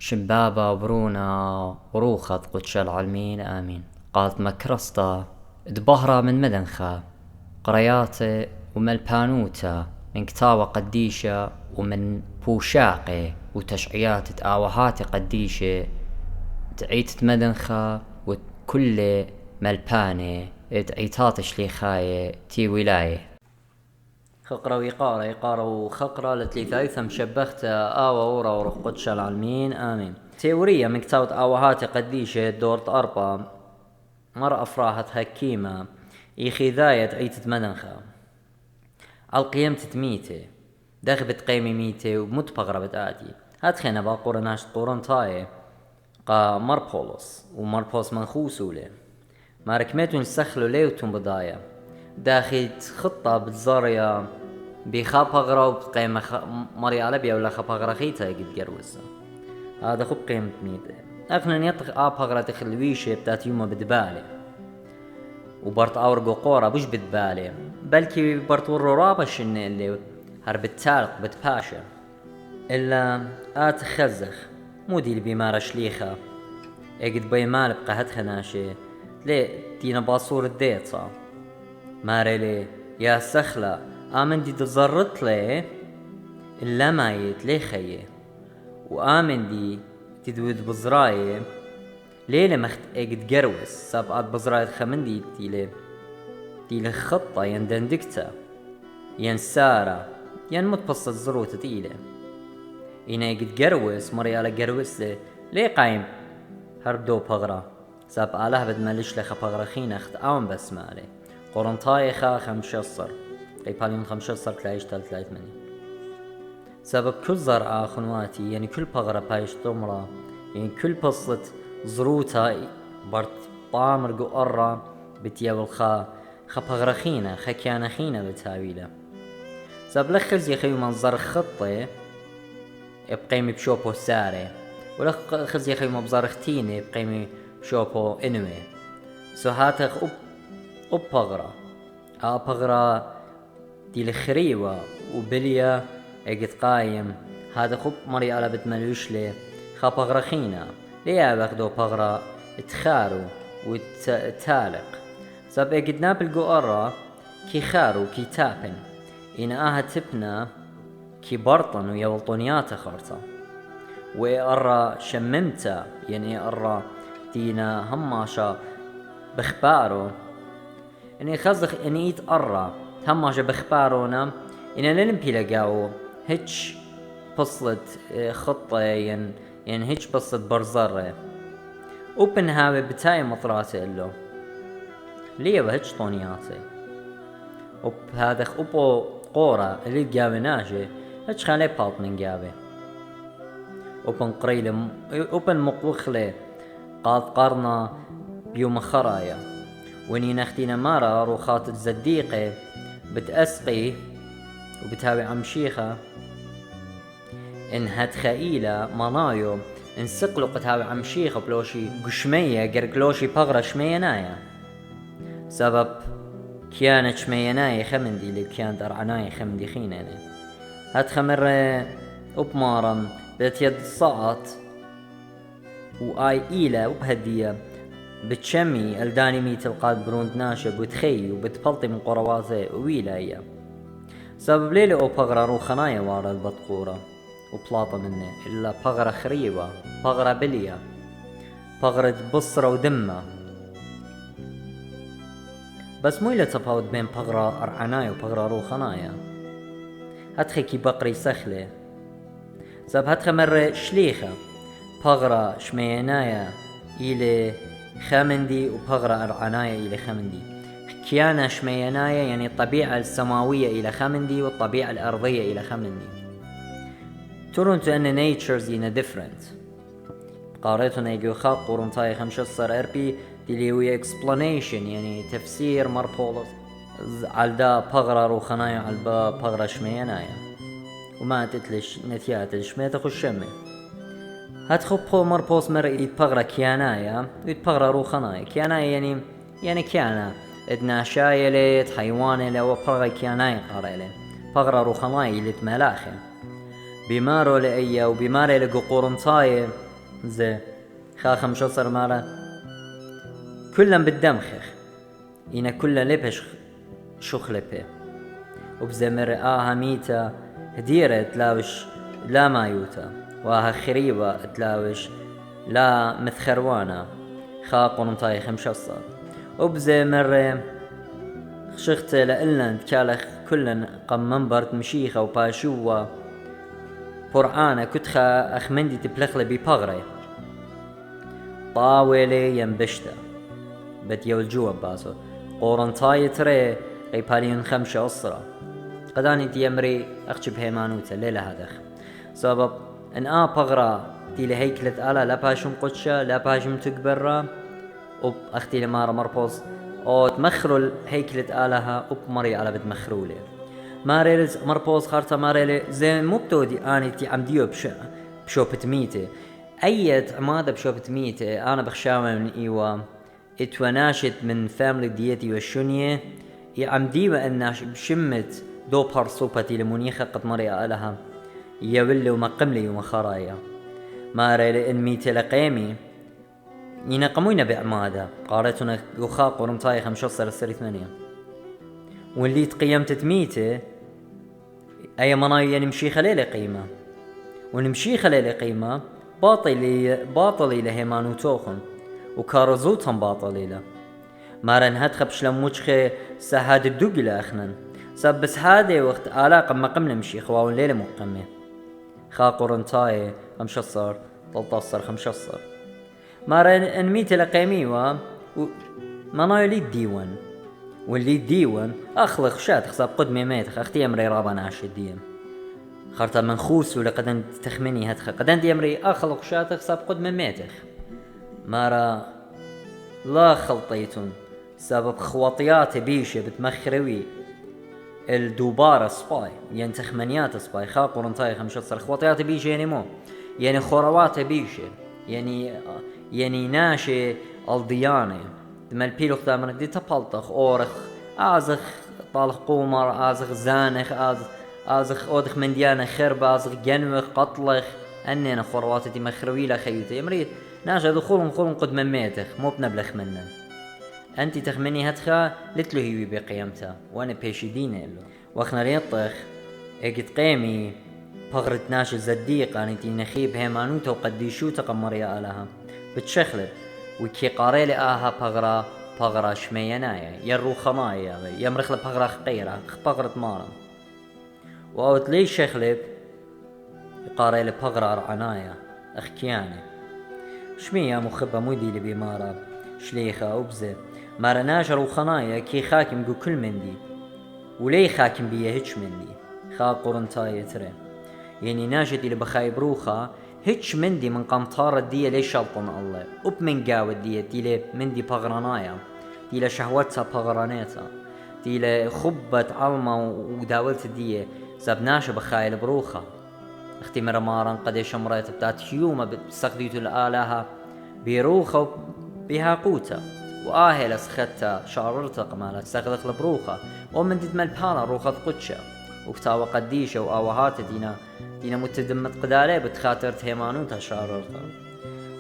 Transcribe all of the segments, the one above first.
شبابة برونا وروخت قدش العالمين آمين. قالت مكرستا دبهرة من مدنخة قرياتي وملبانوتا من كتابة قديشة ومن بوشاقي وتشعيات تآوهات قديشة تعيت مدنخة وكل ملباني تعيتات شليخاية تي ولاية خقرة ويقارة وخقرة لتليثايثة مشبختة آوة ورا ورخ قدش العالمين آمين. تيورية من كتابة آوهات قديشة دورت أربا مر أفراحت هكيمة إيخي ذاية عيتت مدنخة القيم تتميتي داخبت قيمي ميتي ومتبغرة بتآتي هات خينا باقورة ناشت قورن تاي قا مربولوس ومربولوس منخوسولي ما ركمتون السخلو ليوتون بضايا داخلت خطة بتزاريا بخابغرة وبقيمة مريا لبيا ولا خابغرة خيتا يقد جروزة هذا خب قيمة ميتي أخنا يطخ آبغرة تخلويشي بتات يوما بدبالي وبرت أورقو قورة بش بدبالي بلكي برت ورو رابش اللي هربت تالق بتباشا إلا خزخ مودي اللي بيمارة شليخة يقد بيمال بقى هتخناشي ليه دينا باصور الديطة ماري لي يا سخلة آمن دي تزرط لي إلا مايت لي خيه وآمن دي تدود بزراي ليلة مخت اجد جروس سابقات بزراي خمن دي تيلي خطة يندندكتا ينسارة متبسط زروت تيلي إنا اجد جروس مريالة جروس لي قايم هربدو بغرة سابقا لهبد ماليش لخا بغرة خينا اخت آون بس مالي قرنطايخة 15 قيباليون 15 تلايش تلت مني سبب كل زرعة خنواتي يعني كل بغرة بايش تمرة يعني كل بصة زروتها برت طامر قرة بتيا والخا بغرة خينا خكيانا خينا بتاويلة سبب لخز يخيو منظر خطي بقيمي بشوبو ساري ولخز يخيو مبزار اختيني بقيمي بشوبو انوي سو هاتخ بغرة دي الخريوة وبليا اجد قايم هذا خب مري على بتملوش لي بغرة خينا ليه باخدو بغرة تخارو وتالق سب اجد نابل قرة كي خارو كي تابن إن تبنا كي برطن ويولطونيات خرطة وإرى شممتا يعني إرى دينا هماشا بخبارو إني خزخ إني يتقرى هماشا بخبارونا إن نلمبي لقاو هيتش بصلت خطة يعني هيتش بصلت برزرة اوبن هاوي بتاي مطراتي اللو ليه بهيتش طونياتي هذا اوبو قورة اللي قاوي ناجي هيتش خالي باطنين قاوي اوبن قريلة اوبن مقوخلي قاد قرنا بيوم خرايا وني نختينا مارا روخات الزديقة بتأسقي وبتهاوي عمشيخة إن هتخيلة منايو إن سقلو قتهاوي عمشيخة بلوشي قشمية قرقلوشي بغرة شمية نايا سبب كيانت شمية نايا خمندي اللي كانت أرعنايا خمندي خيناني هتخمر أبمارا بيت يد الصاعت وآي إيلة وبهدية بتشمي الداني ميت القاد بروند ناشب وتخي وبتبلطي من قرواتي ويلايا سبب ليلة او بغرة روخنايا وارا البطقورة وبلاطة مني إلا بغرة خريبة بغرة بلية بغرة بصرة ودمة بس مو إلا تفاوت بين بغرة أرعنايا وبغرة روخنايا هتخي كي بقري سخلة سبب هتخي مرة شليخة بغرة شمينايا إلي خمندي وبغرة أرعنايا إلى خمندي كيانا شمينايا يعني الطبيعة السماوية إلى خمندي والطبيعة الأرضية إلى خمندي ترونتو أن natures in a different قاريتنا يجو خاق قرنطاي 15 أربي دليوي explanation يعني تفسير مربولس على دا بغرة روخنايا على بغرة شمينايا وما تتلش نتيات الشمية خشمي هتخبخو مربوس مر يتبغرة كيانايا ويتبغرة روخنايا كيانايا يعني كيانا ادنا شايلة حيوانة لو بغرة كيانايا قاريلة بغرة روخنايا اللي تملاخي بمارو لأيا وبماري لقو قرنطايا زي خاخ مشصر مالا كلن بالدمخخ إنا كلن لبش شخلبه وبزي مرآها ميتا هديرة تلاوش لا مايوتا واها خريبة تلاوش لا مثخروانا خاقون طايخ مشصر وبزي مرة شخت لإلن تكالخ كلن قم منبرت مشيخة وباشوة قرآن كتخا أخمندي تبلخل ببغري طاولي ينبشتا بديو الجواب باسو قورنطاي تري اي باليون خمشة أسرة قداني تيمري أخشب هيمانوتا ليلة هذا سبب ان بغرا تيلي هيكلة آلا لا باشم قدشة لا باشم تكبرا وب أختي لمارا مربوز او تمخرو الهيكلة آلها وب مري على بتمخرولي ماريلز مربوز خارتا ماريلي زي مبتودي اني تي عمديو بشو بتميتي ايت عمادة بشو بتميتي انا بخشاوة من ايوا اتوناشت من فاملي ديتي والشونية عمديو اناش بشمت دو بارسوبتي لمنيخة قد مري آلها يولي ومقملي ومخرايا ماريلي ان ميتي لقيمي ينقمونا بعمادة قارتنا يخاق ورمطاي 15 سري 8 واللي تقيمت تميته اي مناي نمشي خليلي قيمة ونمشي خليلي قيمة باطلي لهيمانو توخن وكارزوتهم باطلي له مارن هتخبش لموجخي سهاد الدوق لاخنن سب بس هادي وقت علاقة مقم نمشي خواون ليلة مقمة خاق ورمطاي 15 13 15 مارن انميت لقيميوا مناي لي الديوان واللي ديوان اخلق شات خصاب قدمي ميتخ اختي امري رابا نعش الديم خرطة منخوس ولا قدن تخمني هتخ قدن دي امري اخلق شات خصاب قدمي ميتخ مارا لا خلطيتون سبب خواطيات بيشة بتمخروي الدوبارة سباي يعني تخمنيات سباي خاق ورنطاي 15 خواطيات بيشة يعني مو يعني خوروات بيشة يعني ناشي الديانة دم البيلو خدامنا دي تبلطخ أورخ آزخ طالخ قومر آزخ زانخ آزخ أودخ من ديانة خرب آزخ جنوخ قطلخ أننا خوروات دي مخروي لا خيوتي يمري ناشا دخولن قد من ميتخ مو بنبلخ منن أنت تخمني هتخا لتلو هيوي بقيمتها وأنا بيشي ديني له وأخنا ريطخ اجت قيمي بغرت ناشي زديق أنتي نخيب هيمانوتا وقديشو تقمريا آلها بتشخلب وكي قاريلي بغرا شمينايا يرو خمايا يمرخل بغرا خقيرة بغرة مارا وأوت لي شخلب قاريلي بغرا رعنايا أخكياني شمية مخبة مودي لي بمارا شليخة وبزي مارا ناجر وخنايا كي خاكم جو كل مندي ولي خاكم بيه هيتش مندي خاق قرنطاية تري يعني ناجد اللي بخاي بروخة هيتش مندي من قمطارة دي لي شلطن الله وب من قاود دي لي مندي بغرانايا دي لي شهوتها بغرانيتها دي لي خبت علمة وداولت دي زبناش بخاي البروخة اختي مرمارا قديش مريت بتاعت يوم بستخديتو الآلها بروخة بها قوتا وآهل سخدتا شعررتا قمالا تستخدق البروخة ومن دي ملبانا روخة قدشة وكتاوة قديشة وآوهات دينا متدمت قدالي بتخاطرت هيمانوتا شعررتا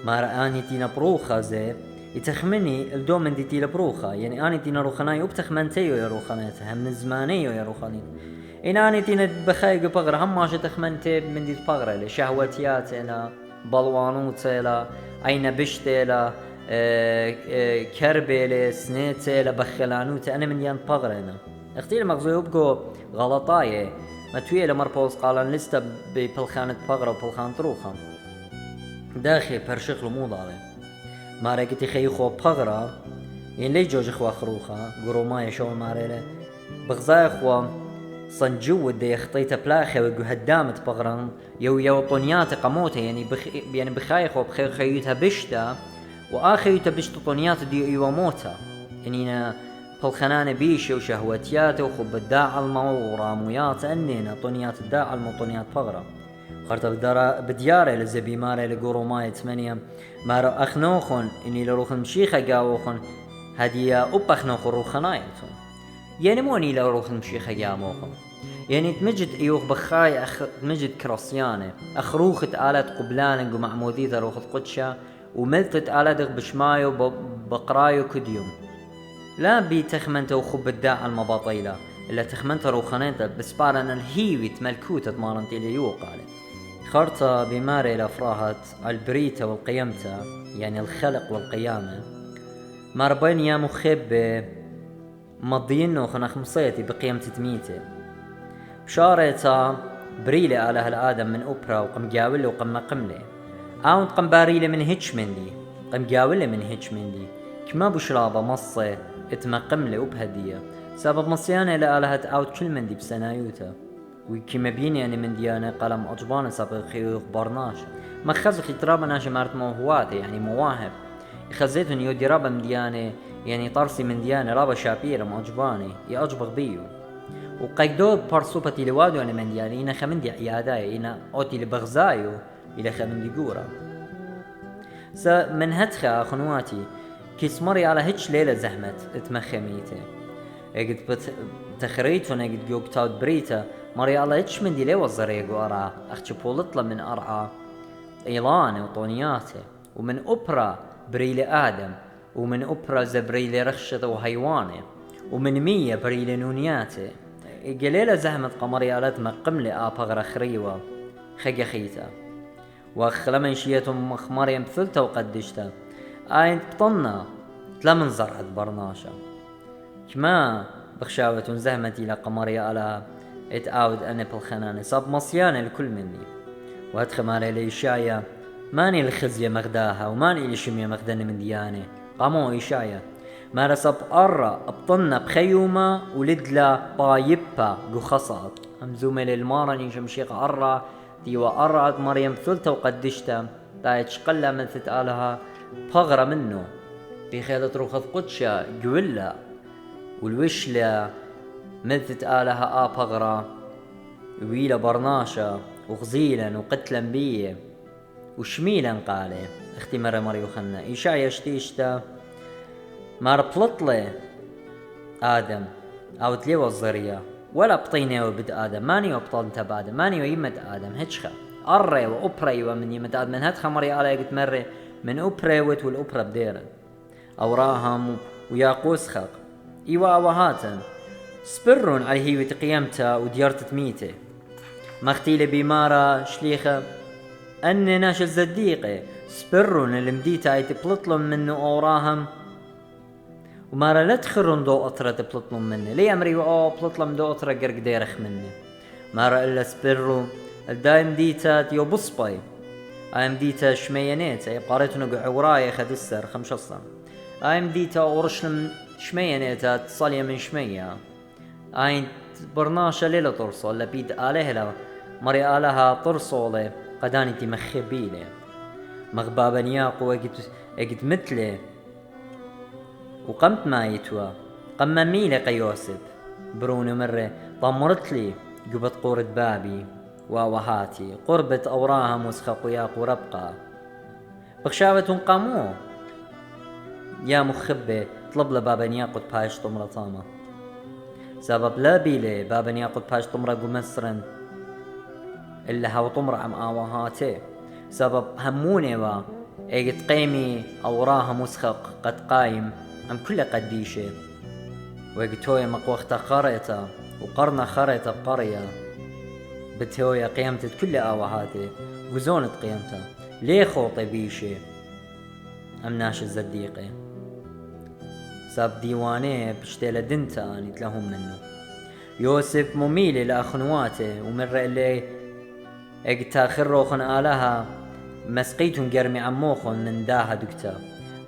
ما رآني دينا بروخة زي يتخمني الدو من دي تيلا بروخة يعني آني دينا روخناي وبتخمنتيو يا روخناتها من زمانيو يا روخاني إن آني دينا بخايق بغرة هم ماشي تخمنتي من دي بغرة لشهوتيات إلا بلوانوت إلا عين بشت إلا كربي لسنيت إلا بخلانوت أنا من يان بغرة أنا اختي المغزو يبقوا غلطاية ما تويه لمربوز قالن لسته ببلخانة بغرة وبلخانة روخة داخل برشخلو مو ضالي ما رأيتي خيخو بغرة ين لي جوج اخوا خروخة قرو مايا شو ماريله بغزاي اخوا صنجو دي خطيته بلاخي وقو هدامت بغران يو طونيات قموته يعني بخايخو بخير خيوتها بشتا واخيوتها بشتا طونيات دي ايوا موتا يعني بالخنانة بيشة وشهوتيات وخب الداع المو ورامويات انينا طونيات الداع المو طونيات بغرة خرطة بدياري لزبي ماري لقورو ماي 8 مارو اخنوخن اني لروخن مشيخة قاوخن هدية اب اخنوخن روخنايتون يعني موني لروخن مشيخة قاموخن يعني تمجد ايوخ بخاي تمجد كراسيانة اخروخت آلات قبلان ومعمودية روخت قدشة وملتت آلات بشمايو بقرايو كديوم لا بي تخمنت وخب الداع المباطيلة إلا تخمنت روخانيت بسبارنا الهيويت ملكوتة مارنتي ليوقع خرطة بماري لفراهت البريتة والقيمتة يعني الخلق والقيامة ماربين يا مخب مضينو خنخ مصيتي بقيمة تميتي بشارتا بريلي على هالآدم من أوبرا وقم جاولي وقم قملي آون قم باريلي من هيتش مندي قم جاولي من هيتش مندي كما بشرابة مصي اتمقملي وبهدية سبب مصياني لآلهة أوت كل مندي بسنايوتا وكما بيني يعني من ديانة قلم أجبان سبق خيوخ برناش ما خزخي ترابا ناشي مارت موهواتي يعني مواهب خزيتن يودي رابا من ديانة يعني طرسي من ديانة رابا شابير مأجباني يأجبغ بيو وقيدو بارسوبتي لوادو يعني من ديانة إنا خمندي عياداي إنا أوتي لبغزايو إلى خمندي قورا من هتخا خنواتي كيسمري على هيتش ليلة زحمت اتمخميتي اجد بتخريتون اجد جوك تاود بريتا مري على هيتش من دي ليو الزريقو أرعى اختش بولطلة من أرعى إيلان وطونياتي ومن أوبرا بريلي آدم ومن أوبرا زبريلي رخشة وهيواني ومن 100 بريلي نونياتي قليلة زحمت قمري على مقملي آبغر خريوة خيتا وخلمن شيتهم مخمري مثلتا وقدشتا آين بطنا تلمن زرعت برناشا كما بخشاوة زهمتي لقمري على اتعاود أنا بالخنانة صاب مصيانة الكل مني وادخمالي لإشايا ماني الخزية مغداها وماني لشمية مغدانة من ديانة قامو إشايا ما رسب أرى أبطنا بخيومة ولدلا بايبا جو خصات همزومة للمارني شمشيق أرى ديوا أرى مريم ثلثة وقدشتا تايتش قلا من ثتالها بغرة منه بخيلة روخذ قدشة جولا والوشلة من ثتالها بغرة ويلا برناشا وغزيلا وقتلا بيه وشميلا قالي اختي مرة مريو خنا إيشا يشتيشتا مار بلطلي آدم أو تليو الزرية ولا بطيني وبد آدم ماني وبطلت بآدم ماني ويمد آدم هتشخا أري وأبري ومن يمد آدم من هتخا مري على قد مري من أبري وت والأبرا بديرا أوراهم وياقوس خلق إيوا وهاتن سبرون على هي وتقيمتا وديارت تميتي مختيلة بمارا شليخة أني ناش الزديقة سبرون المديتا يتبلطلن منه أوراهم ومارا لا تخرون دو أطرة تبلطلن منه لي أمري بلطلن دو أطرة قرق ديرخ منه مارا إلا سبرو الدايم ديتا تيو بصباي أيم ديتا شميانيت أي قاريتنا قعوراي خدسر خمشصا أيم ديتا ورشلم شميانيتا تصاليا من شمية أين برناشا ليلة ترصل لبيد آلهلا مري آلها ترصولي قداني تمخبيلي مغبابا نياقو اجد مثلي وقمت ما يتوا قم ميلي قيوسب برونو مرة طمرت لي قبت قورة بابي ووهاتي قربة أوراها مسخق وياق وربقى بخشاوة قامو يا مخبة طلب لبابا نياقو باش طمرة طامة سبب لا بيلي بابا نياقو باش طمرة قمصرن إلا هاو طمرة عم آوهاتي سبب هموني با ايقت قيمي أوراها مسخق قد قايم عم كل قديشة ويقتوي مقوختا خريطة وقرنا خريطة بقرية بتهوية قيمتت كل آوهاتي وزونت قيمتها ليه خوطي بيشي أم ناش الزديقي ساب ديواني بشتيلة دنتا اني لهم منه يوسف مميلي لأخنواته ومرة اللي اقتا خروخن آلها مسقيتهم قرمي عموخن من داها دكتا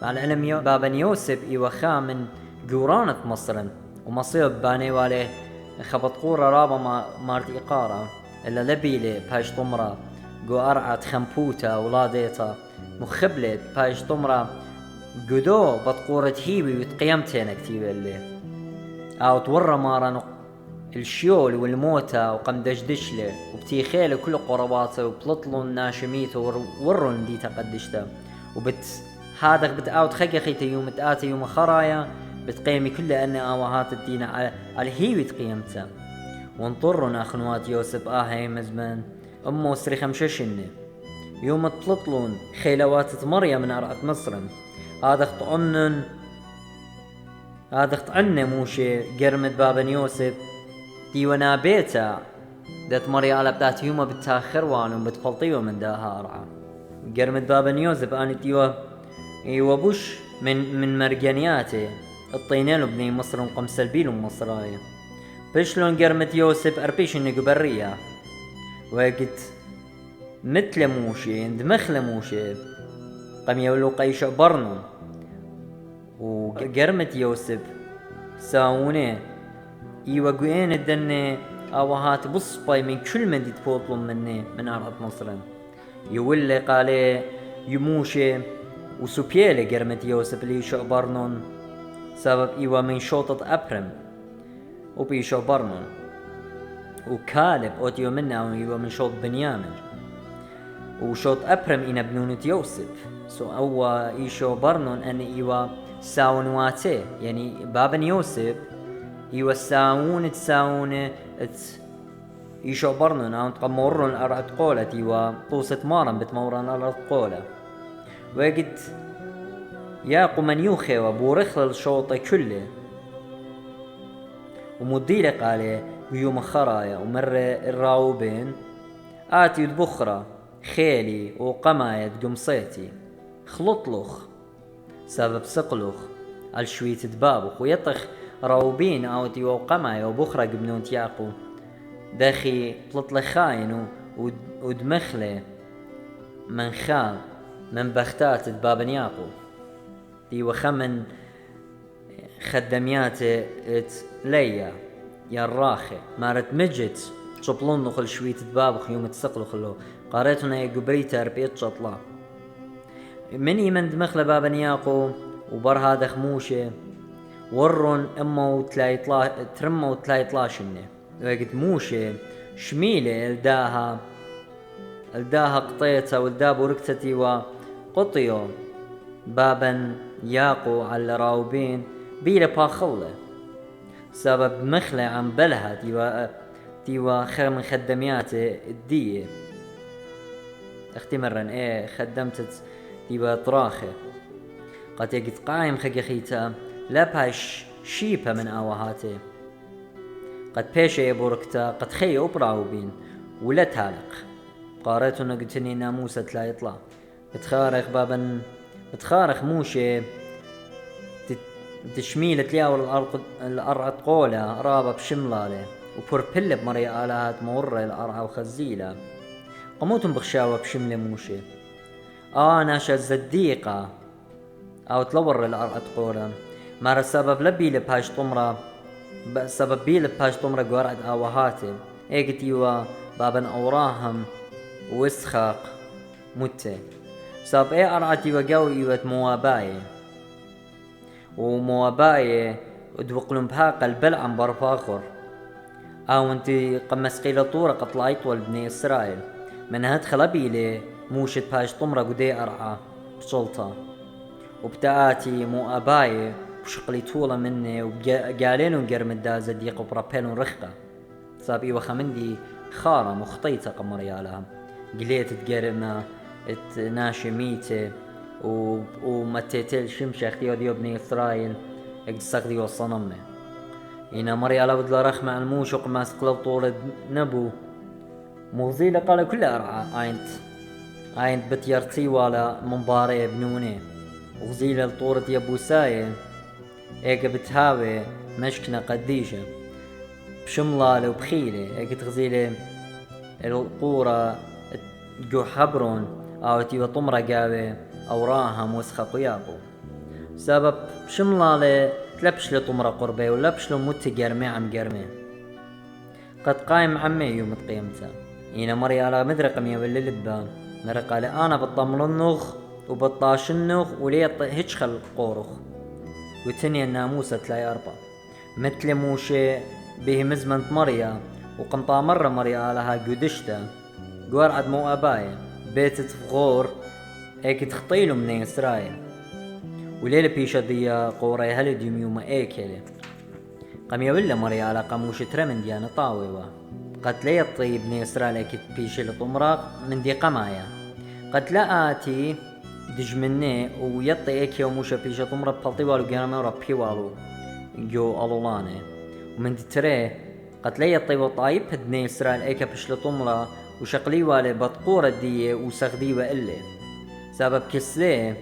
مع العلم بابا يوسف إيوخا من قورانة مصرن ومصيب باني واليه خبط قورة رابا مارت إقارة إلا لبيلي باش طمرة قو أرعت خمبوتا ولاديتا مخبلت باش طمرة قدو بطقورة هيبي وتقيمتين اكتيبه اللي أو تورى مارا الشيول والموتى وقم دشدشله وبتيخيله كل قرباته وبلطلون ناشميته ورون دي تقدشته هذا بتقاوت خيخيته يوم تآتي يوم خرايا بتقيمي كل أن آوهات الدين على هيوي تقيمته وانطرن أخنوات يوسف آهي مزمن أمو سريخم ششنة يوم تطلطلون خيلوات مريم من أرعت مصر هذا خطعنة موشي قرمت بابن يوسف ديونا بيتا دات مريا على بتاعت يوما بتاخر وانو بتفلطيو من داها أرعا قرمت بابن يوسف آني ايوا بوش من مرجانياتي الطينين بني مصر وقمس البيل مصرايا بشلون قرمت يوسف أربيش إني قبرية وقت مثل موشي اندمخل موشي قم يولو قيش برنو وقرمت يوسف ساوني ايوا قوين الدني اوهات بصباي من كل من دي تفوطلم مني من أرض مصر يولي قالي يموشي وسوبيالي قرمت يوسف لي شعبرنون سبب ايوا من شوطة أبرم وبيشو برنون وكالب اوتيو منا ايوا من شوط بنيامن وشوط أبرم إنا بنونة يوسف أوا إيشو برنون أن إيوا ساونواتي يعني بابن يوسف إيوا ساون إيشو برنون أو تقمرون أرعت قولة إيوا طوسة مارن بتمورن أرعت قولة وقت ياقو من يوخي وبورخل الشوطة كله ومديلة قالي بيوم خرايا ومر الراوبين آتي يدبخرة خيلي وقماية قمصيتي خلطلخ سبب سقلخ على شوية دبابخ ويطخ راوبين اوتي وقماية وبخرة قبنون تياقو داخي طلطلخاين ودمخلي من خام من بختات دبابن ياقو دي وخمن خدميات ليا يا الراخي مارت مجت شبلون نخل شوية دبابخ يوم تسقلو خلو قاريتنا يقبريتا ربيت شطلا من يمن دمخل بابن ياقو وبر هذا خموشة ورن امو ترمو تلايطلاشنه وقت موشة شميلة الداها قطيتا والداب وركتتي وقطيو بابن ياقو على راوبين بيلا باخلة سبب مخلة عن بلها تيوا خير من خدمياتي الدية اختي مرن خدمت تيوا طراخة قد يقت قايم خي خيتا لا باش شيبها من آوهاتي قد بيشة يبوركتا قد خي أبراوبين ولا تالق قارتنا قلتني ناموسة لا يطلع بتخارخ بابن بتخارخ موشة تشميلة تلاو الأرعى قولة رابا بشملالة وبوربل بمريا آلات مورة الأرعى وخزيلة قموتم بخشاوة بشملة موشة ناشا الزديقة أو تلور الأرعى قولة مارا سبب لبي لبهاش طمرة سبب بي لبهاش طمرة قوارعد آوهاتي ايقتيوا بابن أوراهم واسخاق متى سبب أرعتي وقاو إيوة مواباية ومواباية ودوقلن بهاق البلعن برفاخر أو انتي قمس قيلة طورة قطلعيت والبني إسرائيل من هاد خلبيلي موشت باش طمرة قدي أرعى بشلطة وبتاعتي مواباية وشقلي طولة مني وقالين ونقرم الدازة ديق وبرابين ورخقة سابي وخمندي خارة مخطيطة قمر يالها قليت تقرمها ناشي ميتة ومتيتل شمشة اختيو ديو بني إسرائيل اقتصاق ديو الصنمة إنا مري على بدل رخ مع الموشق ما سقلب طول نبو مغزيلة قال كل أرعى عينت بتيرتي ولا منباري بنوني وغزيلة الطورة يبو ساية ايقا بتهاوي مشكنا قديشة بشملالة وبخيلة ايقا تغزيلة القورة جو حبرون او تيوى طمرة قاوي اوراها موسخة قياقو سبب بشملالة تلبش لطمرة قربي ولبش له مت قرمي عم قرمي قد قايم عمي يوم تقيمته إنا مري على مدرقم يولي لبا مرق قال أنا بطمر النخ وبطاش النخ ولي هيش خل قورخ وتني الناموسة تلاي أربع مثل موشي به مزمنت مريا وقنطا مرة مريا علىها قدشتا قوار عد مو أبايا بيت تفغور ايك تخطيلو من إسرائيل وليلة بيشا ديا قوري هلديم يوم ايكيلي قم يولا مري على قموش ترمن ديانا طاويوة قد لا يطيب بني إسرائيل كت بيش لطمراق من دي قمايا قد لا آتي دج مني ويطي ايكي وموشا بيش طمرا بلطيوالو جرامي ورابيوالو جو ألولاني ومن دي تري قد لا يطي وطايب بني إسرائيل ايكا بيش لطمرا وشقلي والي بطقورة دي وسخدي وإلي سبب كسلي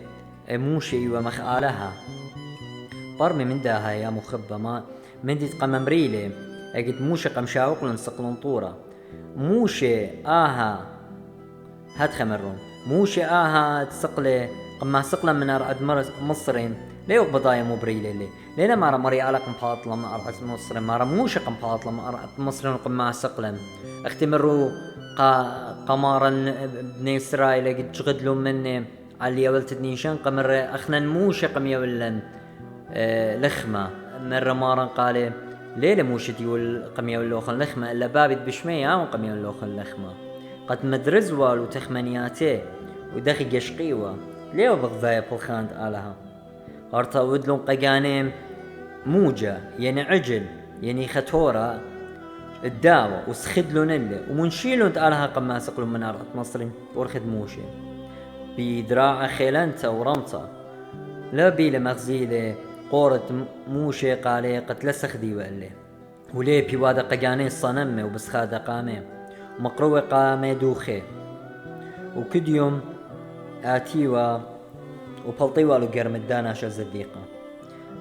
موشي ومخالها برمي من داها يا مخبة ما من دي تقمم ريلي اجد موشي قمشاوق لنسقلن طورة موشي آها هاد خمرون موشي آها تسقلي قما سقلا من أرعد مصرين ليو بضايا مبريلي لي لينا مارا مري على قمباطلة من أرعد مصرين مارا موشي قمباطلة من أرعد مصرين وقما سقلا اختمروا قمارا بني إسرائيل قد تغدلوا مني على يولت نيشان قمر أخنا موشي قم يولن لخمة مرة مارا قالي ليلة موشي يول قم يولوخن لخمة إلا بابت بشمية قم يولوخن لخمة قد مدرزوال وتخمنياتي ودخي قشقيوة ليو بغذايا بالخاند آلها هارتا ودلون قيانيم موجة يعني عجل يعني خطورة الداوة وسخدلون اللي ومنشيلون تآلها قما سقلون من أرض مصر ورخد موشي بدراع خيلانتا ورمتا لا بيلا مغزيلي قورة موشي قالي قد لسخدي وقالي ولي بيوادا قياني صنمي وبسخادة قامي ومقروة قامي دوخي وكد يوم آتيوا وبلطيوا له قرم الداناشة الزديقة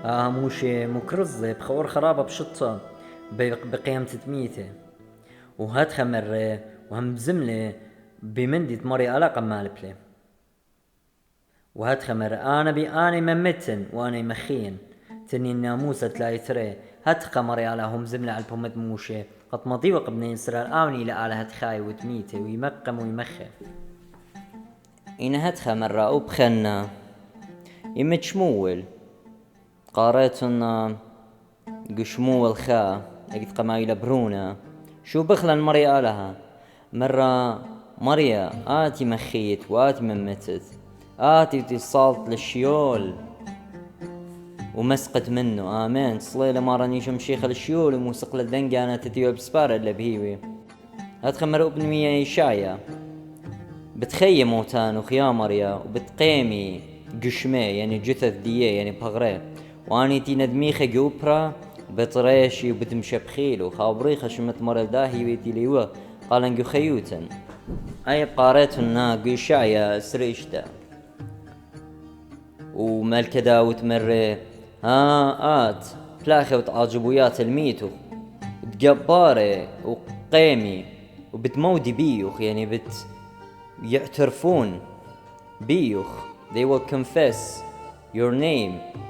موشي مكرزة بخور خرابة بشطة بقيام تتميته وهاد خمر وهم بزملة بمندي تمري علاقة مالبلي وهاد خمر أنا ممتن وأنا مخين تني الناموسة تلاقي تري هاد خمري على هم زملة على البومد موشي قد مضي وقبني إسرائيل آوني لعلى هاد خاي وتميته ويمقم ويمخف إن هاد خمر أو بخنا يمتشمول قاريتنا قشمول خا اجد قمايل برونا شو بخلا مريا لها مرة مريا آتي مخيت وآتي ممتت آتي تصالت للشيول ومسقت منه آمين صليلة ما رانيش مشيخ للشيول وموسق للدنقانة تتيو بسبارة اللي بهيوي هاد خمر ابن مية إشايا بتخيم موتان وخيا مريا وبتقيمي قشمي يعني جثث ديه يعني بغري واني تي ندميخة جوبرا بطريشي وبتمشي بخيل وخابريخة شمت مرة داهي ويتي ليوه قال انجو خيوتن اي بقارتنا قيشايا سريشتا ومالكدا وتمري آت بلاخي وتعجبويات الميتو تقباري وقيمي وبتمودي بيوخ يعني يعترفون بيوخ they will confess your name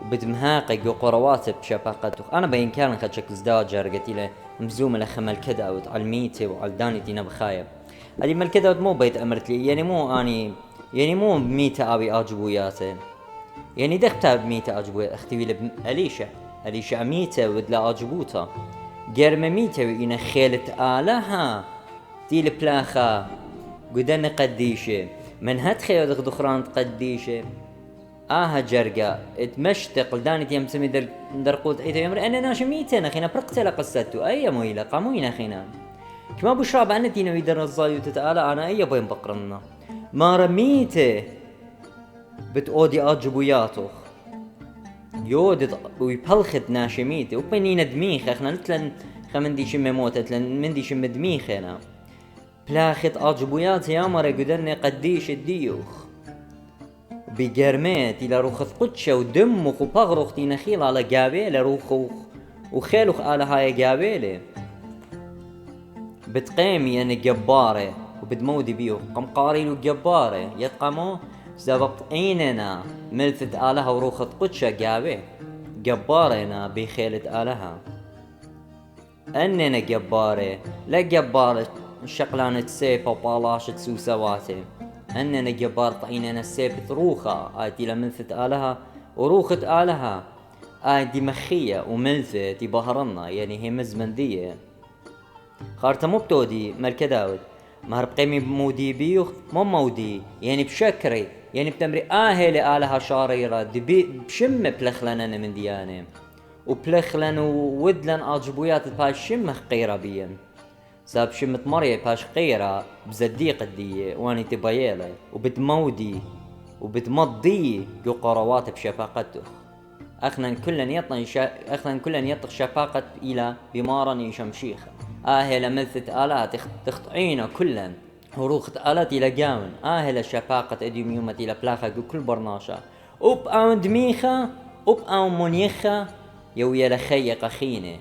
وبتمهاقق وقرواتب بشفاقتك أنا بإمكاني خدشك ازداجر قتيلة مزومة لخمال كدا وتعلميتي وعلداني دينا بخايب هذه مال كدا مو بيت أمرت لي يعني مو أني يعني مو بميتة أبي أجبوياتي يعني دختها بميتة أجبويات أختوي لب أليشة ميتة ودلا أجبوتا جرم ميتة وإنا خيلة آلها دي البلاخة قدن قديشة من هتخي ودخ دخران قديشة جرقا اتمشتق لداني تيم سمي درقود ايتا يمر انا ناشي ميتين اخينا برقتلا قصتو اي مويلة قاموين اخينا كما بشراب انا تينا ويدر الزايو تتعالى انا اي بوين بقرنا ما رميته بتقودي اجبوياتوخ يودت ويبلخت ناشي ميته وبنينا دميخ اخنا نتلن خمندي شم موتت لن مندي شم دميخ انا بلاخت اجبويات يا مرة قدرني قديش الديوخ بجرمات إلى روخ قدشة ودمخ وبغرخ تينخيل على جابيلة روخ وخيلخ على هاي جابيلة بتقيمي يعني جبارة وبتمودي بيو قم قاريلو جبارة يتقامو سبب إيننا ملثت آلها وروخ قدشة جابي جبارنا بخيلة آلها أننا جبارة لا جبارة شقلانة سيفة وبالاشة سوسواتي أننا جبار طعيننا السيف روخة آتي لملثت آلها وروخة آلها دي مخية وملثة دي بهرنا يعني هي مزمندية خارتا مبتودي ملك داود مهرب قيمي بمودي بيوخ مو مودي يعني بشكري يعني بتمري هيلي آلها شاريرة دي بشم بلخلنا من ديانة وبلخلن وودلن أجبويات باش شمخ قيرة بيين ساب شمت مريا باش قيرة بزديق الدية واني تبايلة وبتمودي وبتمضي جو قروات بشفاقته أخنا كلن يطق شفاقة إلى بمارني شمشيخة آهل ملثت آلات تخطعين كلن هروخت آلات إلى جاون آهل شفاقة أديم يومت إلى بلاخة كل برناشة أوب أون دميخة أوب أون منيخة يويا لخي قخينة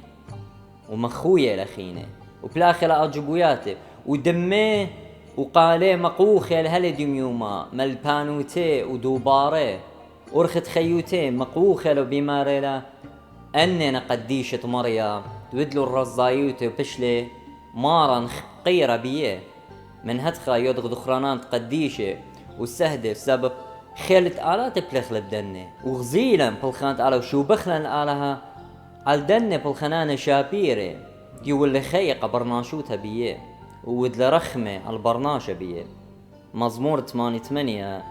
ومخويا لخينة وبلاخة أجبوياته ودمه وقالي مقوخي الهلديم يوما ملبانوتي ودوباري ورخت خيوتي مقوخي لو بماريلا أننا قديشة مريا تودلو الرزايوتي وبشلي مارا قيرة بيه من هدخا يدغ دخرانات قديشة والسهدف سبب خيلت آلات بلخل بدني وغزيلا بلخانت آلا وشو بخلن آلها عالدني بلخنانة شابيري يولي خيقة برناشوتها بيه وودل رخمة البرناشة بيه مزمور 88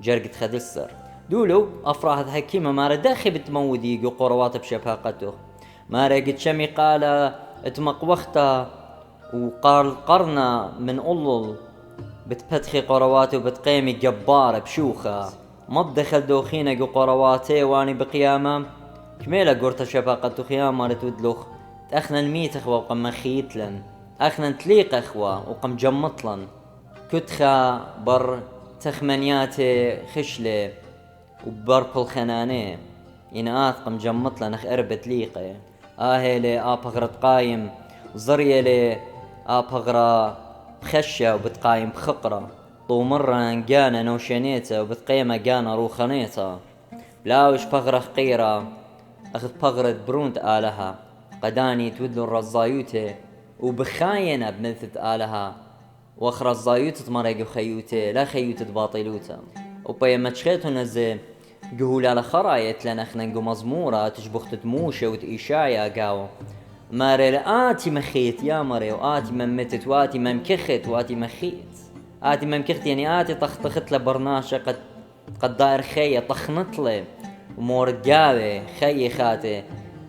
جرقة خدسر دولو أفراحت حكيمة مارا داخي بتمودي قروات بشفاقته مارا قد شمي قال اتمق وقال قرنا من أولل بتبتخي قرواته وبتقيمي جبارة بشوخة ما بدخل دوخينة قرواته واني بقيامة كميلة قرطة شفاقته خيامة رتودلوخ أخنا الميت أخوة وقم مخيتلن أخنا تليق أخوة وقم جمطلن كتخا بر تخمنياتي خشلة وبربل خناني إناث قم جمطلن أخ أربت ليقة آهلي آبغرت قايم وزريلي آبغرة بخشة وبتقايم بخقرة طو مرة نقانا نوشانيتا وبتقيمة قانا روخانيتا بلاوش بغرة خقيرة أخذ بغرة برونت آلها قداني تودلو الرزايوتي وبخاينة بمثت آلها واخر الزايوت تمرق خيوتي لا خيوت باطلوتا وبيا متشخيتو نزي قهول على خرايت لنا خننقو مزمورة تشبخت تموشة وتإيشايا قاو ماري آتي مخيت يا مري وآتي ممتت وآتي ممكخت وآتي مخيت آتي ممكخت يعني آتي طخت لبرناشة قد داير خيا طخنت لي ومورقاوي خي خاتي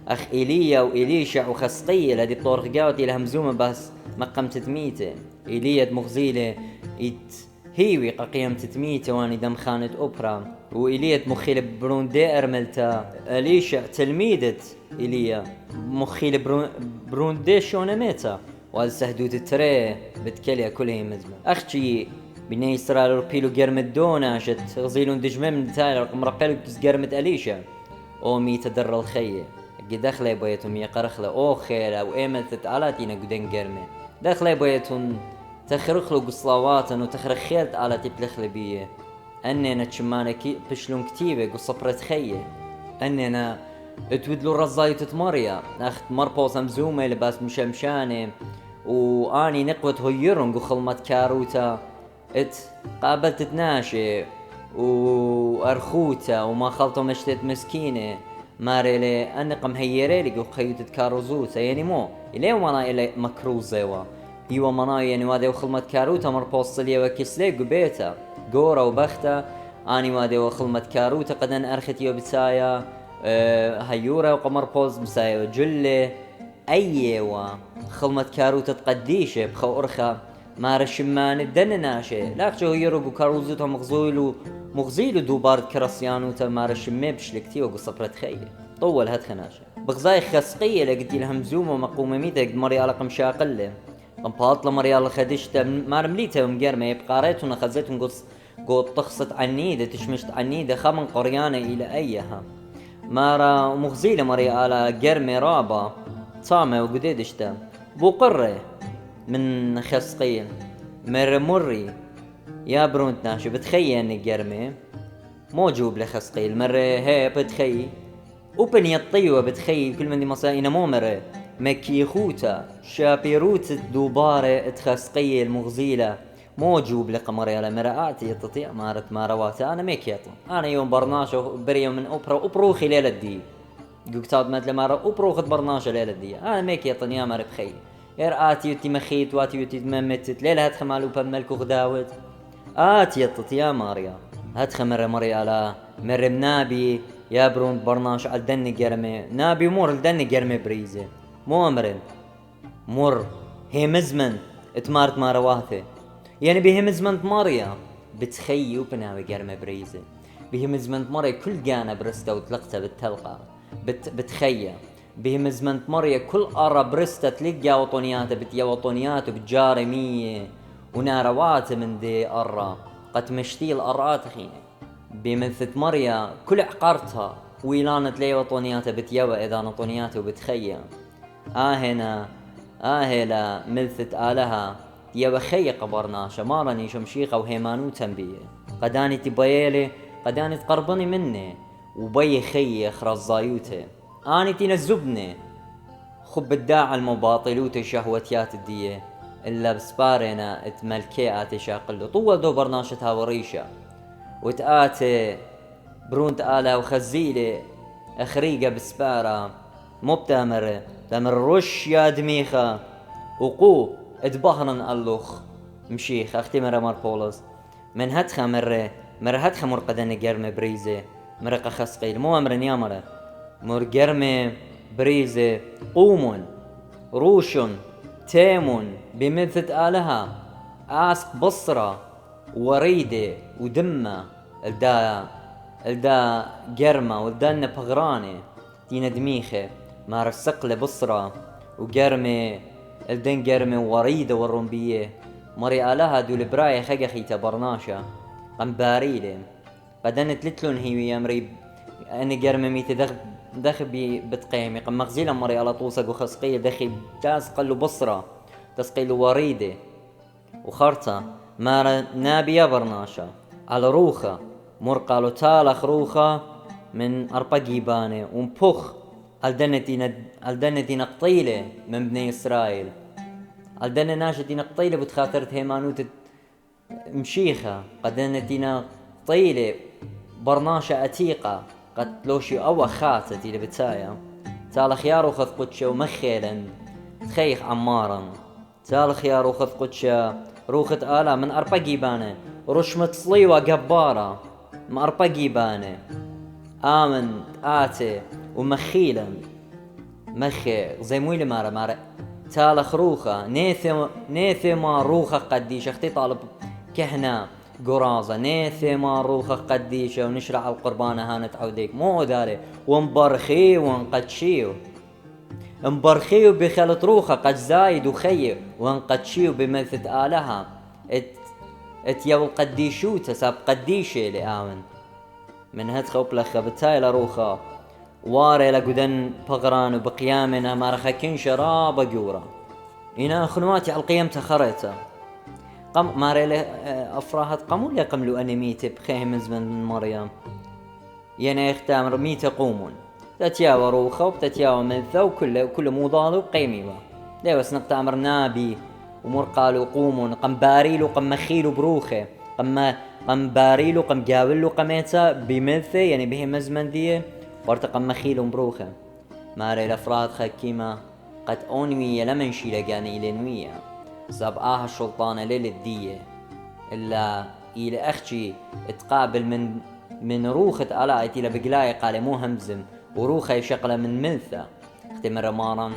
أخ إيليا وإليشع وخسقية لدي بطور قاوتي لهمزومة بس مقام تتميته إيليا مغزيلة هيوي قيم تتميته واني دم خانة أوبرا وإيليا مخيل بروندي أرملتا إليشع تلميدة إيليا مخيل بروندي شونميتا والسهدوت التري بتكليا كلها مزمن أختي بني إسرائيل ربيلو قرمت دونا شت غزيلون دجمة من تايل مرقلو قرمت أليشا أو ميتا در الخيه قد دخلي بيتهم يقرخله أو خير أو إيملت علاتينا قدن قرمه دخلي بيتهم تخرخلو قصلاواتا وتخرخ خيلت علاتي بلخل بيه أننا تشمانا بشلون كتيبه قصبرت خيه أننا اتودلو الرزاي تتمريا أخت مربوصة مزومة لباس مشمشاني وآني نقوة هيرون قخلمت كاروتا قابلت تناشي وأرخوتا وما خلطو مشتت مسكينة ماريلي أنقم هيريلي قخيوتت كاروزوتا يعني مو إليه ومانا إلي مكروزيوا يوا مانا يعني وادي وخلمت كاروتا مربوصة وكسلي قبيتا قورا وبختا آني وادي وخلمت كاروتا قدن أرختي وبتسايا هيورا وقمر بوز مسايا وجلي أيوا خلمت كاروتا تقديشة بخو أرخا مار الشمان الدن ناشي لاكشو هيرو كاروزوتا مغزيلو دوبارد كراسيانو تا مار الشمي بشلكتي وقصبرت خيه طول هاد خناشة بغزاي خسقية لقدي الهمزوم ومقومة ميتا قد مريالة قمشاقلة قمباطلة مريالة خدشتا مار مليتا ومقرمة يبقاريتو نخزيتو قد تخصت عنيدة تشمشت عنيدة خمن قريانة إلى أيها مارا مغزيلة مريالة قرمة رابا طامة وقديدشتا بوقرة من خسقية مري يا برونت ناشي بتخيي اني قرمي موجوب لخسقي المرة هي بتخيي وبن يطيوة بتخيي كل من دي مصائنا مو مرة مكيخوتا شابيروت دوبارة تخسقية المغزيلة موجوب لقمر يا مرآتي يتطيع مارت مارواتي انا ميكيطو انا يوم برناشو بريوم من اوبروخي ليلة دي قوكتاد مات لمارا اوبروخت برناشو ليلة دي انا ميكيطن يا مار بخيي آتي يتي مخيت واتي يتي ممتت ليلة هاد خمالو بملكو غداوت آتي يطت يا ماريا هاد خمر مري على مرم نابي يا برون برناش الدني جرمي نابي مور الدني جرمي بريزه مو امرن مر هي مزمن اتمارت ما رواثه يعني به مزمن ماريا بتخيو بناوي جرمي بريزه به مزمن ماريا كل جانا برسته وتلقته بالتلقى بتخيا به مزمن ماريا كل أرى برسته تلقى وطنياته بتيا وطنياته بتجاري مية وناروات من دي أرى قد مشتيل أرات خينه بمثل مريا كل عقارتها ويلانت لي وطنياته بتيوا إذا نطنياته بتخيا هنا هلا ملثت آلها يا خي قبرناشا مارني شمشيقة وهيمانو تنبيه قداني تبيلي قداني تقربني مني وبي خي اخرز زايوته اني تنزبني خب الداع المباطلوت شهوتيات الدية الا بسبارنا اتملكيات شاقل طول دو برناشتها وريشة وتآتي برونت آلا وخزيلي اخريقة بسبارة مبتامر تامر رش يا دميخة وقو اتبهرن اللوخ مشيخ اختي مرة ماربولس من هتخا مرة هتخا مرقدن جرم بريزة مرقا خسقيل مو امرن يا مرة مر جرم بريزة قومون روشن تيمون بمثل آلها آسق بصرة وريدة ودمة الدا جرمة والدان بغراني تينا دميخة مار السقل بصرة وجرمة الدن جرمة وريدة والرنبية مري آلها دول براي خيجا خيتا برناشا قنباريلي بدن تلتلون هي يا مري أنا جرمة ميت دخبي بتقيمي قم مغزيلا مري على طوسق وخسقية دخي تاسقل بصرة تسقيل وريدة وخرطة مار نابيا برناشا على روخة مرقالو تالخ روخة من أربقي باني ومبخ الدنتي نقطيلة من بني إسرائيل الدن ناشتي نقطيلة بتخاطرت هيمانوت مشيخة قدنتي نقطيلة برناشة أتيقة قد لوشي أو خاتتي لبتايا تال خيار وخذ قدشة ومخيلا تخيخ عمارا تال خيار وخذ قدشة روخة آلا من أربقي باني رشمة صليوة جبارة من أربقي باني آمن آتي ومخيلا مخي زي مويلي مارا تالخ روخة نيثي ما روخة قديش اختي طالب كهنا قرازة نيثي ما روخة قديشة ونشرع القربانة هانت عوديك مو داري ومبرخي ونقدشيو مبرخيو بخلط روخة قد زايد وخيو ونقدشيو بمثل آلها اتيو قديشو تساب قديشة لآمن من هتخو بلخة بتاي لروخة واري لقدن بغران وبقيامنا مارخا كن شرابة جورا إنا خنواتي على القيم تخريتا قم ماري له أفراهات قموا لي قملوا أني ميت بخيه من مريم ينا يختامر ميت قومون تتياوى روخة وبتتياوى منثى وكل موضال وقيمي ليه بس نقتامر نابي ومرقال وقومون قم باريل وقم مخيل وبروخة قم باريل وقم جاول وقميتا بمنثى يعني به مزمن ديه وارتقم مخيل ومبروخة ماري الأفراد خكيمة قد أونوية لمن شيلقاني إلى نوية ساب الشلطانة للدية إلا إلى أختي تقابل من روخة ألايتي لبقلاي قال مو همزم وروخة يشقل من ملثة اختي مرة مارا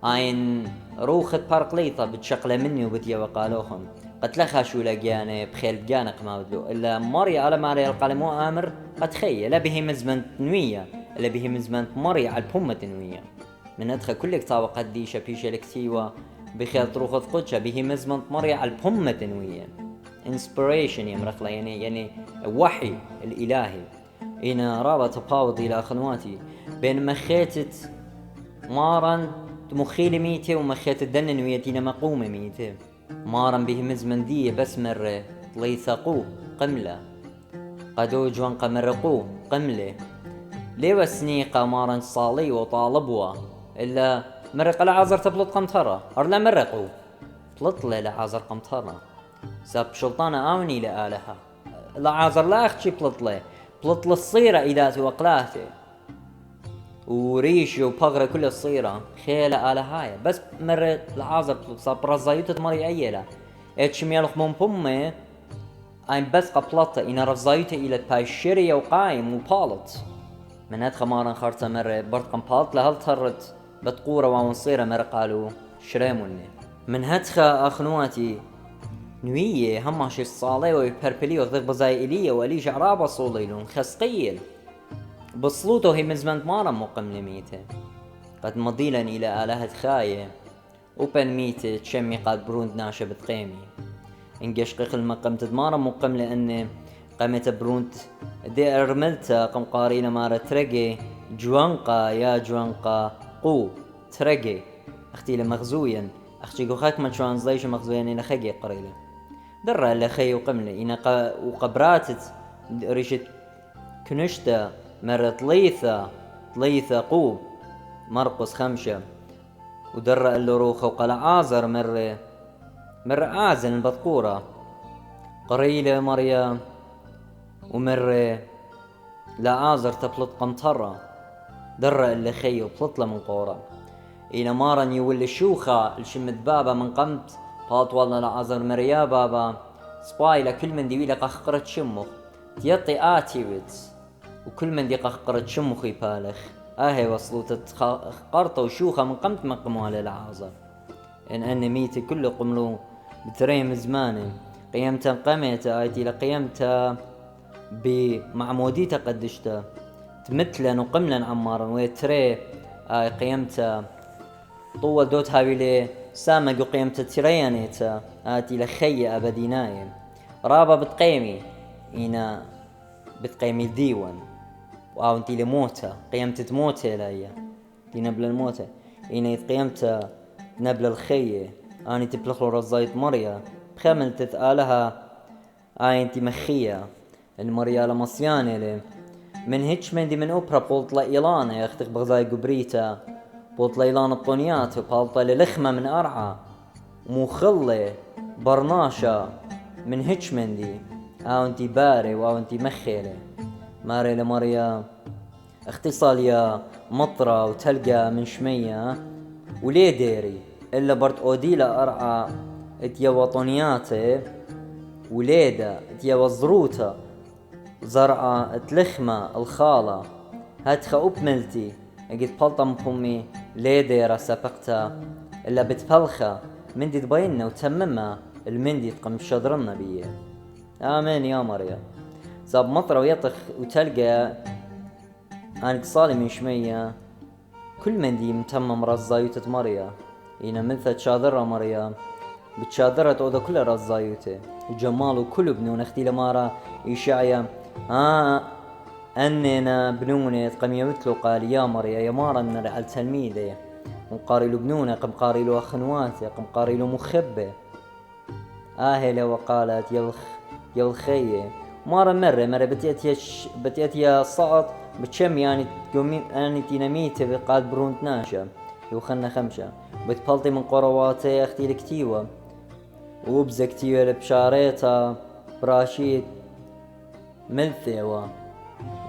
آين روخة بارقليطة بتشقل مني وبتيا وقالوهم قد لخا شو لقياني بخيل جانق ما بدلو إلا مري على ماري القال مو آمر قد خي لا به مزمن نوية لا به مزمن مري على البومة نوية من أدخل كل كتابة قديشة بيشة لكتيوة بخيل تروخ قدشة به مزمن مري على البومة نوية inspiration يا مرخلة يعني وحي الإلهي إنا رابط تفاوض إلى خنواتي بين مخيتت مارا مخيل ميتة ومخيت الدن نويتنا مقومة ميتة مارا به مزمن دية بس مرة ليثقوه قملة قدوج وانقمرقوه قملة ليو سنيقة مارا صالي وطالبوا إلا مرق العازر تبلط قمطرة أرلا مرقوا بلطلة لعازر قمطرة ساب شلطانة آوني لآلها العازر لا أختشي بلطلة الصيرة إذا وقلاته وريش وبغرة كل الصيرة خيلة آلهاية بس مرة العازر صاب رزايوتة مري أيلا اتش ميالخ من بمي أين بس قبلطة إن رفضايته إلى بايشيريا وقايم وبالط من هاد خمارا خارطة مرة برد بالط لهل ترت بتقورة ومصيرة مرة قالوا شريموني من هاتخا أخنواتي نوية هماشي الصالة ويبربلي وغضب بزاي إلية وإلي جعرابة صوليلون خسقيل بصلوته هي مزمن مارا مقم لميته قد مضيلا إلى آلهة خاية وبن ميته تشمي قاد بروند ناشا بتقيمي انجش قيق المقم تدمارا مقم لأني قامت بروند دي أرملتا قم قارينا مارا ترقي جوانقا يا جوانقا قو ترقي اختي لمغزويا اختي قوخاك من شوان زيش مغزويا إلى خيقي قريلا درا اللي خي وقملي إنا وقبراتت ريشت كنشتا مرة طليثة قو مرقس 5 ودرا اللي روخة وقال عازر مرة عازل البذكورة قريلة مريم ومرة لا عازر تبلط قمطرة درا اللي خي وبلطلة من قورة إلى مارن يولي شوخة الشمت بابا من قمت قالت والله لا عازر مريا بابا سبايلا كل من دي لقى خقرة شمخ تيطي آتيوت وكل من دي قهقرة شمخي بالخ اهي وصلوت قرطة وشوخة من قمت مقموها للعازر ان اني ميتي كله قملو بتريم زماني قيمتا قميتا ايتي لقيمتا بمعموديتا قدشتا تمثلا وقملا عمارا ويتري قيمتا طول دوت هاوي لي سامق وقيمتا تريانيتا ايتي لخي ابديناي رابا بتقيمي إنا بتقيمي ديوان أو أنتي لموتة قيمت تموتة لأيا دي نبل الموتة إنا يتقيمت نبل الخية أني تبلخلو رزايت مريا بخمل تتقالها أنتي مخية المريا لمصيانة لي من هيتش من دي من أوبرا بولت لإيلانة يختق بغزاي قبريتا بولت لإيلانة الطونيات وبالطة للخمة من أرعى مخلة برناشة من هيتش من دي أو أنتي باري وأو أنتي مخيلة ماري لمريا اختصاليا مطرة وتلقى من شمية وليه ديري إلا برد أوديلا أرعى اتيا وطنياتي وليدا اتيا وزروتا زرعة اتلخمة الخالة هاتخا أبملتي اجد بلطم بومي ليه ديرا سبقتا إلا بتفلخة مندي تبيننا وتممها المندي تقم شدرنا بيه آمين يا مريم صاب مطرة ويطخ وتلقى أنا اتصالي من شمية كل من دي متمم رزايوتة مريا إنا مثل تشاذرة مريا بتشاذرة أودا كل رزايوتة وجماله كل بنون اختي لمارا إشاعيا أننا بنونة قم يمثلوا قال يا مريا يا مارا نرع التلميذة وقاري له بنونة قم قاري له أخنواتي قم قاري له مخبة آهلة وقالت يلخيه مرة بتأتي صعد بتشم يعني تقومي أنا تيناميتي بقاد برونت ناشا يوخنا 5 بتبلطي من قرواتي أختي الكتيوة وبزا كتيوة لبشاريتا براشيد ملثة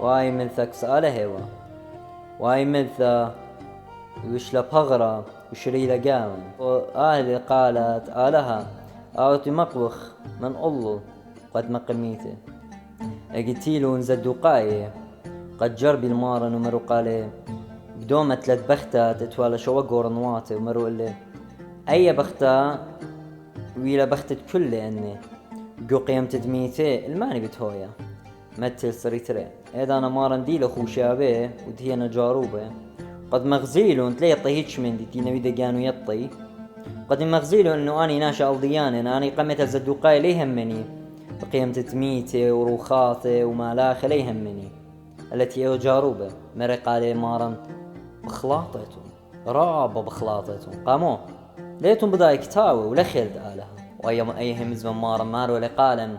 واي ملثة كسالة هوا واي ملثة وش لبغرة وشري لقاون وآهلي قالت آلها آوتي مقبخ من الله قد مقميته اجتيلو نزدو قاية قد جربي المارة ومرو قالي بدومة 3 بختة تتوالى شوا قورنواتي ومرو اللي اي بختة ويلا بختة كل اني قو قيم تدميتي الماني بتهويا متل سريتري اذا انا مارا نديل اخو شابه ودهينا جاروبه قد مغزيلو انت لي يطيهيتش من دي تينا بيدا قانو يطي قد مغزيلو انو اني ناشا الضيان اني قمت ازدو قاية ليه همني بقيم تتميتي وروخاتي ومالاخ ليه همني التي هي جاروبة مرق عليه مارن بخلاطتهم رابا بخلاطتهم قاموا ليتهم بدا يكتاوي ولا خيلد آلها وأيام أيهم زمن مارن مارو لقالن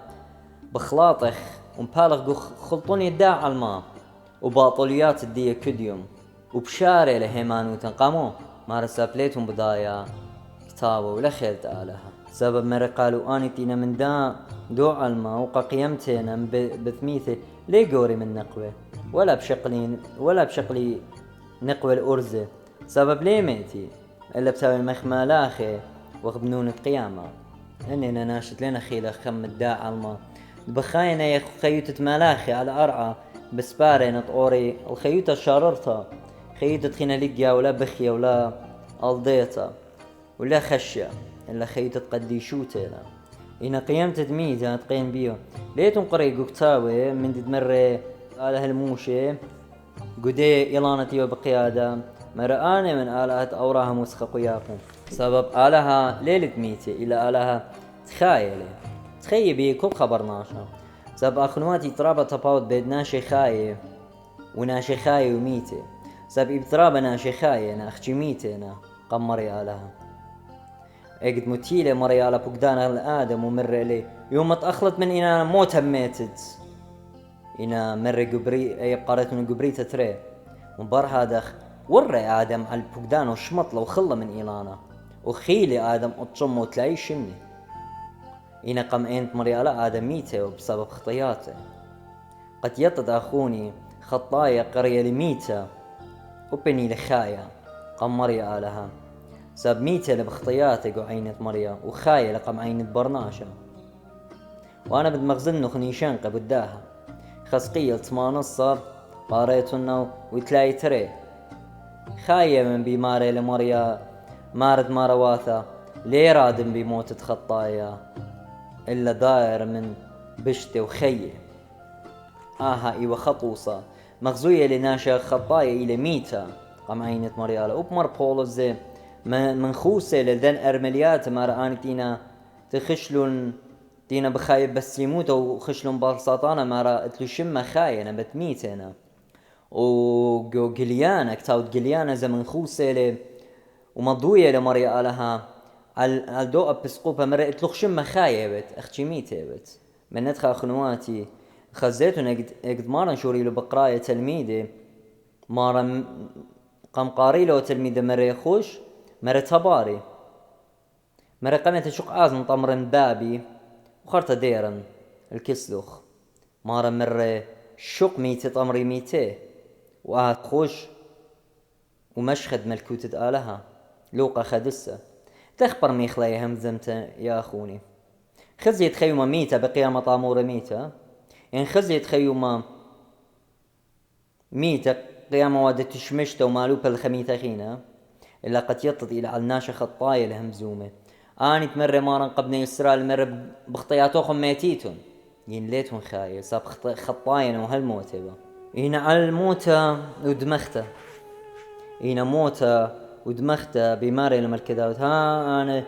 بخلاطخ ومبالغ خلطوني الداع الماء وباطوليات الدية كديوم وبشاري لهيمانوتن قاموا مارسا بليتهم بدايا كتاوي ولا خيلد آلها سبب مرق قالوا آني تينا من دو علما وقا قيمتنا بثميثي ليه قوري من نقوة ولا بشقلي نقوة الأرزة سبب ليه ميتي إلا بسبب المخمالاخي وغبنون القيامة إننا ناشت لنا خيلة خم الداع علما بخاينة خيوتة ملاخي على أرعى بسبارين طوري الخيوتة شاررتها خيوتة خينا لقيا ولا بخيا ولا ألضيتا ولا خشية إلا خيوتة قديشوتينا إنا قيمت دميتا تقين بيو ليتون قري قوكتاوي من دي تمري على هالموشي قدي إلانتي وبقيادة مرآني من آلهة أوراها مسخة قياكم سبب آلهة ليلة ميتي إلى آلهة تخيبي كل خبر ناشا سبب أخنواتي ترابة تباوت بيد ناشي خاي وناشي خاي وميتي سبب إبترابة ناشي خاي أنا أخشي ميتي أنا قمري آلهة اقد متيلة مري على بقدان الآدم ومر إلي يوم تأخلت من إنا موت هميتت إنا مر قبري أي قارتون قبري تتري وبرها دخ وري آدم على بقدان وشمطله وخلة من إيلانا وخيلي آدم أطشم وتلاقي شمني إنا قم أنت مري على آدم ميته وبسبب خطياته قد يطد أخوني خطايا قرية لميته وبني لخايا قم مري آلها ساب ميته لبخطياتك وعينة مريا وخاية لقم عينة برناشة وانا بدمغزنو خنيشان قبداها خسقية 18 قاريتنا وتلاقي تري خاية من بماري لمريا مارد مارواثا ليه رادم بموتة خطايا إلا داير من بشتي وخيه إيوه خطوصة مغزوية لناشا خطايا إلى ميتا قم عينة مريالا وبمر بولوس زي منخوسة لذن أرمليات مارا تينا تخشلون تينا بخايب بس يموت وخشلون بارساطانا مارا اتلو شمة خاينة بتميتنا وقليانا كتاوت قليانا زي منخوسة لي ومضوية لمريا لها الدوء بسقوبة مرة اتلو شمة خايبت اختي ميتبت من ندخل أخنواتي خزيتون اقد مارا نشوري له بقراية تلميذي مارا قام قاري له تلميذ مرة يخوش مرة تباري مرة قامت شق آزم طمرن بابي وخرت ديرن الكسلوخ مرة شق ميتي طمري ميتي خوش ومشخد ملكوتة آلها لوقا خدسة تخبر ميخلي همزمت يا أخوني خزيت خيومة ميتة بقيامة طامورة ميتة يعني خزيت خيومة ميتة قيامة وادة تشمشتة ومالوبة الخميتة خينا إلا قد يطلط إلى الناشة خطايا الهمزومة آني تمر مارن قبني إسرائيل مر بخطياتوخم ميتيتون ين ليتون خايل صاب خطايا وهالموتة هنا على الموتة ودمختة هنا موتة ودمختة بماري لما الكداوت أنا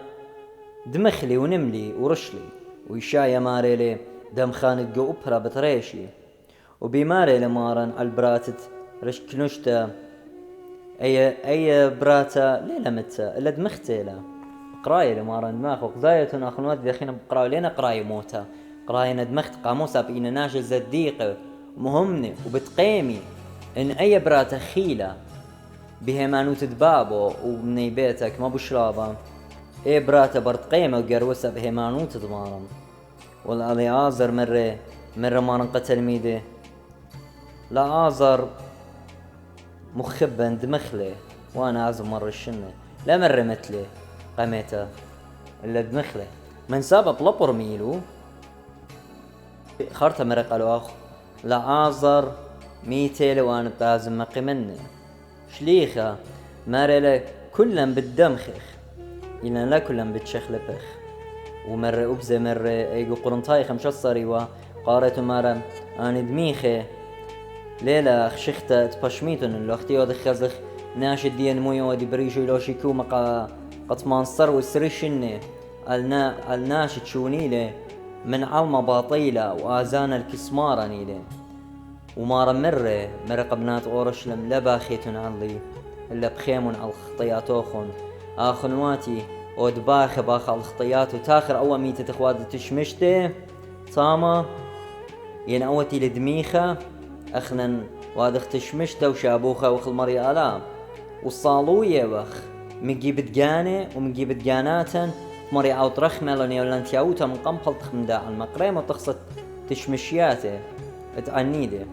دمخلي ونملي ورشلي ويشايا ماري لي دم خانت جو أبرا بطريشي وبماري لمارن البراتت رش كنشتا أي براتا ليلة متى إلا دمختي لا قراية لمارن دماغ وقضايتون أخنوات ذاخين بقراية لينا قراية موتا قراية ندمخت قاموسا بإنا ناشل زديقة مهمني وبتقيمي إن أي براتا خيلة بهمانو تدبابو وبني بيتك ما بشرابا أي براتا برتقيمة وقروسا بهمانو تدمارم والألي آزر مرة مارن قتل ميدي لا آزر مخبا دمخلي وانا عزم مرة الشنة لا مرة مثلي قميته الا دمخلي من سبب لبر ميلو خرطة مرة قالوا اخو لا آزر ميتيلي وانا بتازم مقي مني شليخة مرة لا كلن بالدمخخ إلا لا كلن بتشخلبخ ومرة أبزة مرة ايقو قرنطاي 15 وقارتو مرة انا دميخي ليلة خشختة تبشميتون اللو اختي ودي خزخ ناشد ديان مويا ودي بريشو لو شيكو مقا قط مانصر وسريشني الناشد شونيلي من علمة باطيلة وآزان الكسمارة نيلي ومارا مرة قبنات أورشلم لا باخيتون علي إلا بخيمون على الخطياتوخون آخنواتي ود باخ على الخطيات وتاخر أول ميتة تخواد تشمشتي طامة ين أوتي لدميخة أخنا وادخ تشمشته وشابوخة وخل مري آلام والصالوية وخ مجيب دجانة ومجيب دجاناتا مري عوت رخمة لاني ولانتياوتا من قنبل تخمداع المقريم وتخصت تشمشياته اتعنيده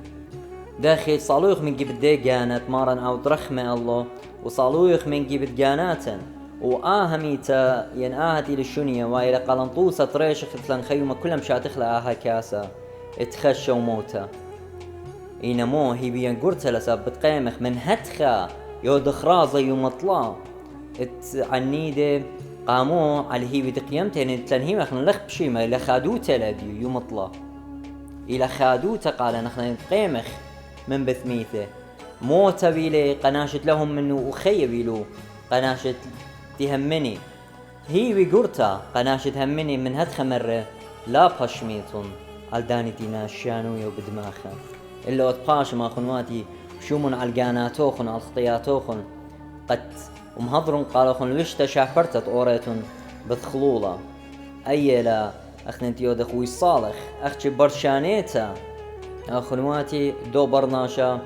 داخل صالويخ مجيب دجانات مارن عوت رخمة الله وصالويخ مجيب دجاناتا وآهميتا ين آهتي للشنية وإلى قلنطوسة طريش خلان خيومة كلها مشاتخلا آها كاسا اتخشى وموتا إنمو هي بيان قرتها لسابت قيمخ من هتخا يود خرازة يمطلا عنيدة قامو على هي بدقيمتين تلان هي مخنا لخ بشيمة إلى خادوتا لديو يمطلا إلى خادوتا قال نخنا قيمخ من بثميته موتا بيلي قناشت لهم منه وخي بيلو قناشت تهمني هي بقرتا قناشت همني من هدخ مرة لا باشميتون الداني دينا الشانوية وبدماخا إلا أتقاش ما خنواتي شومن على القاناتوخن على الخطياتوخن قد ومهضرون قالوخن وشتا شعفرتت أوريتون بثخلولة أي لا أخنتيو دخوي صالح أختي برشانيتا أخنواتي دو برناشا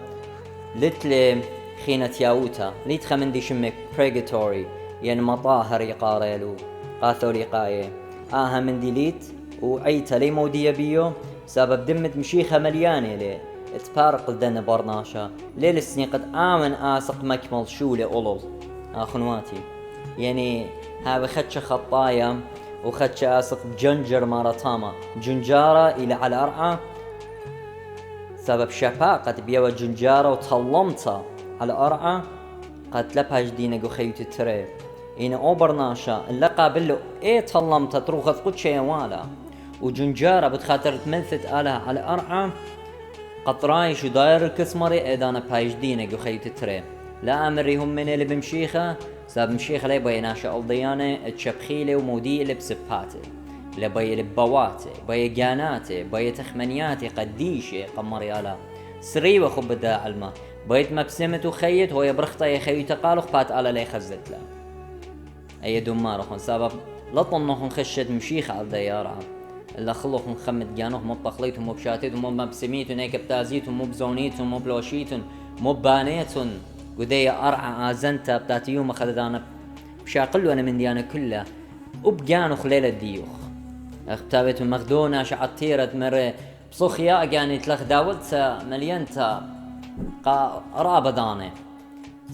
لتلي خينة ياوتا ليتخا من دي شمك purgatory يعني مطاهر يقاريلو قاثولي قاية من دي ليت وعيتا لي مودية بيو سبب دمت مشيخة مليانة لي اتبارق لدن برناشا ليل السني قد آمن آسق مكمل شولي أولول أخنواتي يعني هاوي خدش خطايا وخدش آسق بجنجر مارتاما جنجارة إلى على أرعى سبب شفاقة بيوا جنجارة وطلمتها على أرعى قد لبهاش دينك خيوت التري إن أوبرناشا اللي قابله إيه طلمتها تروخذ قد شيء والا وجنجارة بتخاطر تمثت آلها على أرعى قطراي شو داير الكسمري إيدانا بهاش دينك خيوت التري لا أمريهم من اللي بمشيخة سبب مشيخة لي بيناشا الضيانة تشبخيلي ومودي اللي بسباتي لبي لبواتي بي جاناتي بي تخمنياتي قديشي قمريالا سري وخب دا علما بيت مبسمت وخيت هو يبرخطا يخيو تقالخ بات على لي خزت لا اي دمارخن سبب لطنخن خشت مشيخ على الديارة الا خلوخن خمت جانوخ مو بطخليتهم مو بشاتيتهم مو مبسميتهم هيك بتازيتهم مو بزونيتهم مو بلوشيتهم مو بانيتهم ودي ارعى ازنتا بتاتي يوم اخذدانا بشاقلو انا من ديانا كلها وبجانوخ ليلة ديوخ اختابت مخدونة شعطيرة مرة بصخيا يعني تلخ داولتها مليانتا قرابة دانة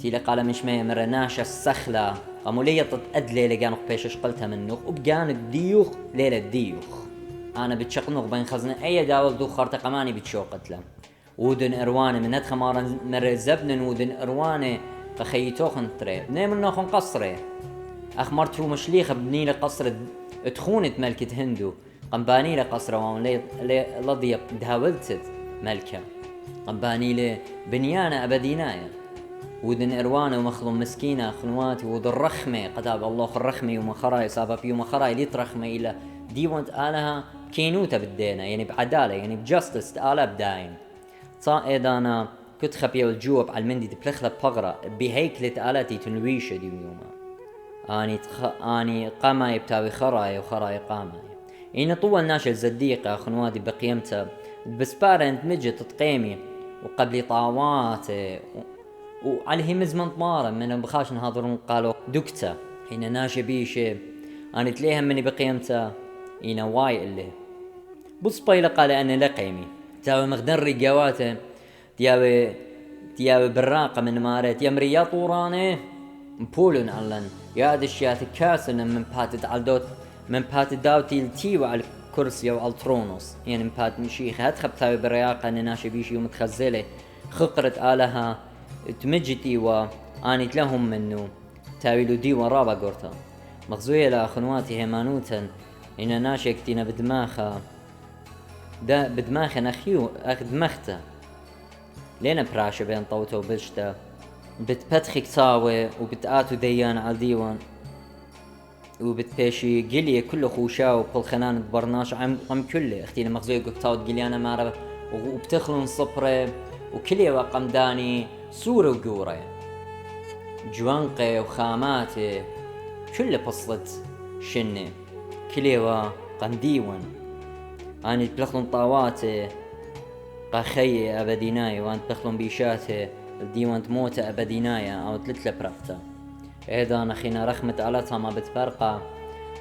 تيلا قال مش مية مرة ناشا السخلة قاموا لي تتأد ليلة كانوا بيش اشقلتها منوخ وبجانك ديوخ ليلة ديوخ انا بتشقنوخ بين خزنة اي داول دو خارطة قماني بتشوقتلا ودن ارواني من هاد خمارا مرة زبنن ودن ارواني قخيتوخن تري نيمن نوخن قصري اخمرتو مشليخة بني لقصر تخونة ملكة هندو قنباني لقصر وان لضيب دهاولتت ملكة قنباني لي بنيانة أبدينايا ودن إروانة ومخلوم مسكينة خنواتي ودن رخمة قتاب الله الرخمة ومخراي سابب يوم خراي ليت رخمة إلا ديوانت آلها كينوتا بدينا يعني بعدالة يعني بجاستس آلها بداين صا إيدانا كنت خبيو الجواب على المندي تبلخلة بغرة بهيكلة آلاتي تنويشة دي يوما اني قاماي بتاوي خراي وخراي قاماي إن طول ناشل زديقة خنواتي بقيمتها بسبارنت مجت تقيمي وقبلي طاواتي وعليه مزمن طمارة من بخاش نهاضرون قالوا دكتا هنا ناشي بيشي أنا تليها مني بقيمتها هنا واي اللي بص بايلة قال أنا لقيمي تاوي مغدن رقاواته تياوي براقة من مارت يمريا طوراني مبولن علن يا دشيات كاسن من باتت على دوت من بات داوتي التيو على الكرسي او الترونوس يعني من بات مشيخ هتخب تاوي برياقة نناشي بيشي ومتخزلة خقرت آلها تمجتي واني لهم منو تاوي لو دي ورابا قرطا مخزوية لأخنواتي هيمانوتا إن ناشي كتينا بدماخا دا بدماخا نخيو اخ دماختا لينا براشة بين طوتا وبشتا بتبتخي كتاوي وبتآتو ديان على ديوان وبتبيشي قلية كله خوشا وبالخنان برناش عم كله اختينا مخزوية قبتاوت قليانا مارا وبتخلون صبري وكلية وقمداني سورة وقورة جوانقي وخاماتي كله بصلت شنة كلية وقنديوان اني تبخلون طاواتي قاخي ابديناي وانت تبخلون بيشاتي الديوان تموت ابدينايا او تلتلة برفتا ايضا اخينا رخمة علتها ما بتفرقا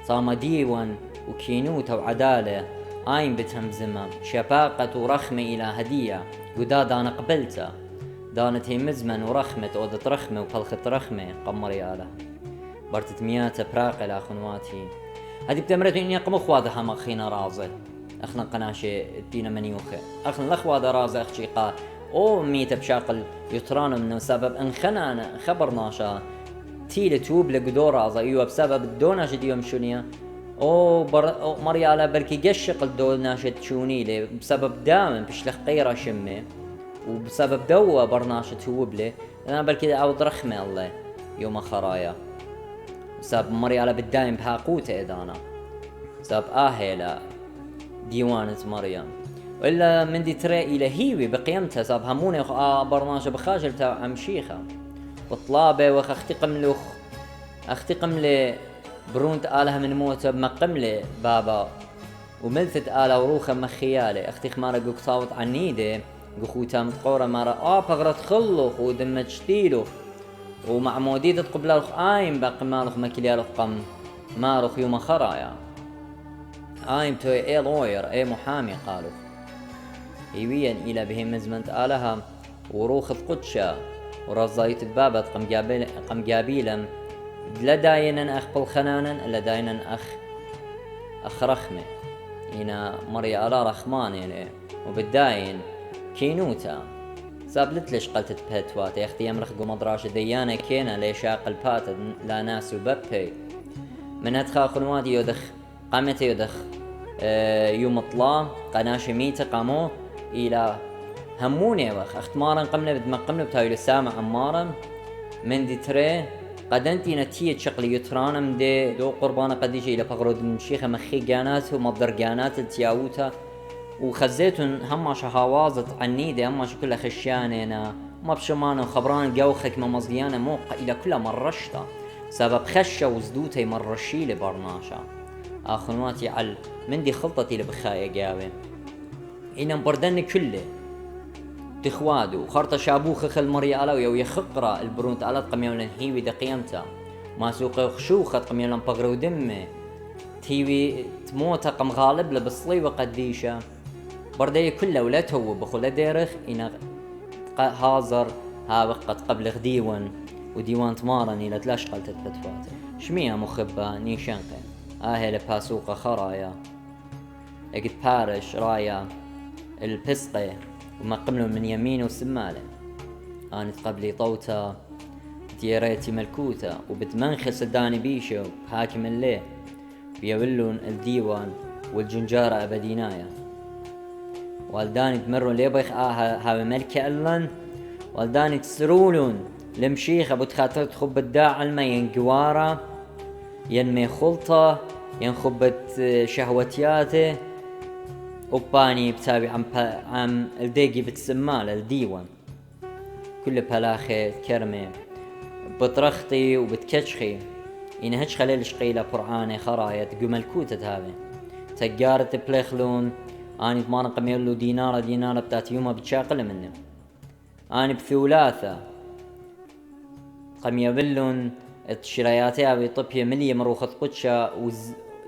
صام ديوان وكينوتا وعدالة آين بتهمزمة شفاقة ورخمة إلى هدية قداد أنا قبلتها دانت هي مزمن ورخمة أودت رخمة وفلخت رخمة قمر ياله برتت مياتة براقة لأخنواتي هذه بتمرت إني قمخ واضحة مخينا رازة أخنا قناشة دينا منيوخة أخنا لخ واضح رازة أخشي قا أو ميتة بشاقل يطرانو منه سبب إن خنا خبرناشا تيلي توب لقدور رازة أيوة بسبب الدوناشة ديوم شونية أو مريالة بركي قشق الدوناشة شوني لي بسبب دائما بشلخ قيرة شمي وبسبب دوا برناشة توب لي أنا بركي أعود رخمة الله يوم خرايا ساب مريالة بالدايم بهاقوته إدانا ساب آهيلا ديوانة مريم وإلا من دي ترى إلى هيوي بقيمتها ساب هموني برناشة بخاجل تاو عم شيخة وطلابة وخ اختقم لي برونت آلها من موتة بمقم لي بابا وملثت آلها وروخة مخيالي اختيخ مارا قوكتاوت عنيدي قخوتا متقورة مارا بغرت خلوخ ودمت شتيلوخ ومع موديدة قبلالوخ آيم باقي مالوخ مكليالوخ قم مالوخ يوم خرايا آيم توي اي لوير اي محامي قالوخ هيويا إلى بهم مزمنت آلها وروخ القدشة ورزايت بابت قم جابيلم لا داينا أخ بالخنانا لا داينا أخ رخمة هنا مريا آلا رخماني لي وبالداين كينوتا سابلت ليش قلتت بهتوات يا اختي يمرخ مدراش ديانا كينا ليشاق البات لا ناس وببي من هتخا خنواتي يدخ قامت يدخ يوم طلا قناش ميت قامو الى هموني وخ اختمارا قمنا بدمقمنا بتاوي لسامع عمارا من دي تري قدنتي نتيجة شقلي يترانا من دي دو قربانا قديش الى بغرود من شيخة مخي جانات ومضر جانات التياوتا وخزيتن هما شهوازت عنيدة هما شكلها خشيانينا ما بشمانة وخبران جوخك ما مزيانة موقع إلى كلها مرشتا سبب خشة وزدوتي مرشي لبرناشا آخنواتي عل من دي خلطتي لبخايا جاوي إنا مبردن كله تخوادو وخرطة شابوخ خل مريالا ويو يخقرا البرونت آلات قميون هيوي دقيمتا ما سوق خشوخة قميون بغرو دمي تيوي تموتا قم غالب لبصلي وقديشة بردي كله ولا تو بخلا ديرخ إنا هازر ها وقت قبل غديون وديوان تمارن إلى تلاش قلتت بتفاته شمية مخبة نيشانقي آهل باسوقة خرايا اقد بارش رايا البسقة وما قملوا من يمين وسمالة آنت قبلي طوتا ديريتي ملكوتا وبتمنخس الداني بيشو حاكم الليل بيولون الديوان والجنجارة أبدينايا والداني تمرون ليبخ هاوي ملكة ألن والداني تسرولون لمشيخ أبو تخاطرت خب الداع الما ينقوارا ينمي خلطة ينخبت شهوتياته وباني بتابي عم الديقي بتسمال الديوان كل بلاخي كرمي بطرختي وبتكشخي إن هج خليل شقيلة قرآني خرايا تقوم الكوتة هذه تجارة بليخلون أنا ضمان قميلو دينارة بتاعت يومها بتشاقل منه أنا بثلاثة قميلون الشراياتي أبي طبية ملي مروخة قدشة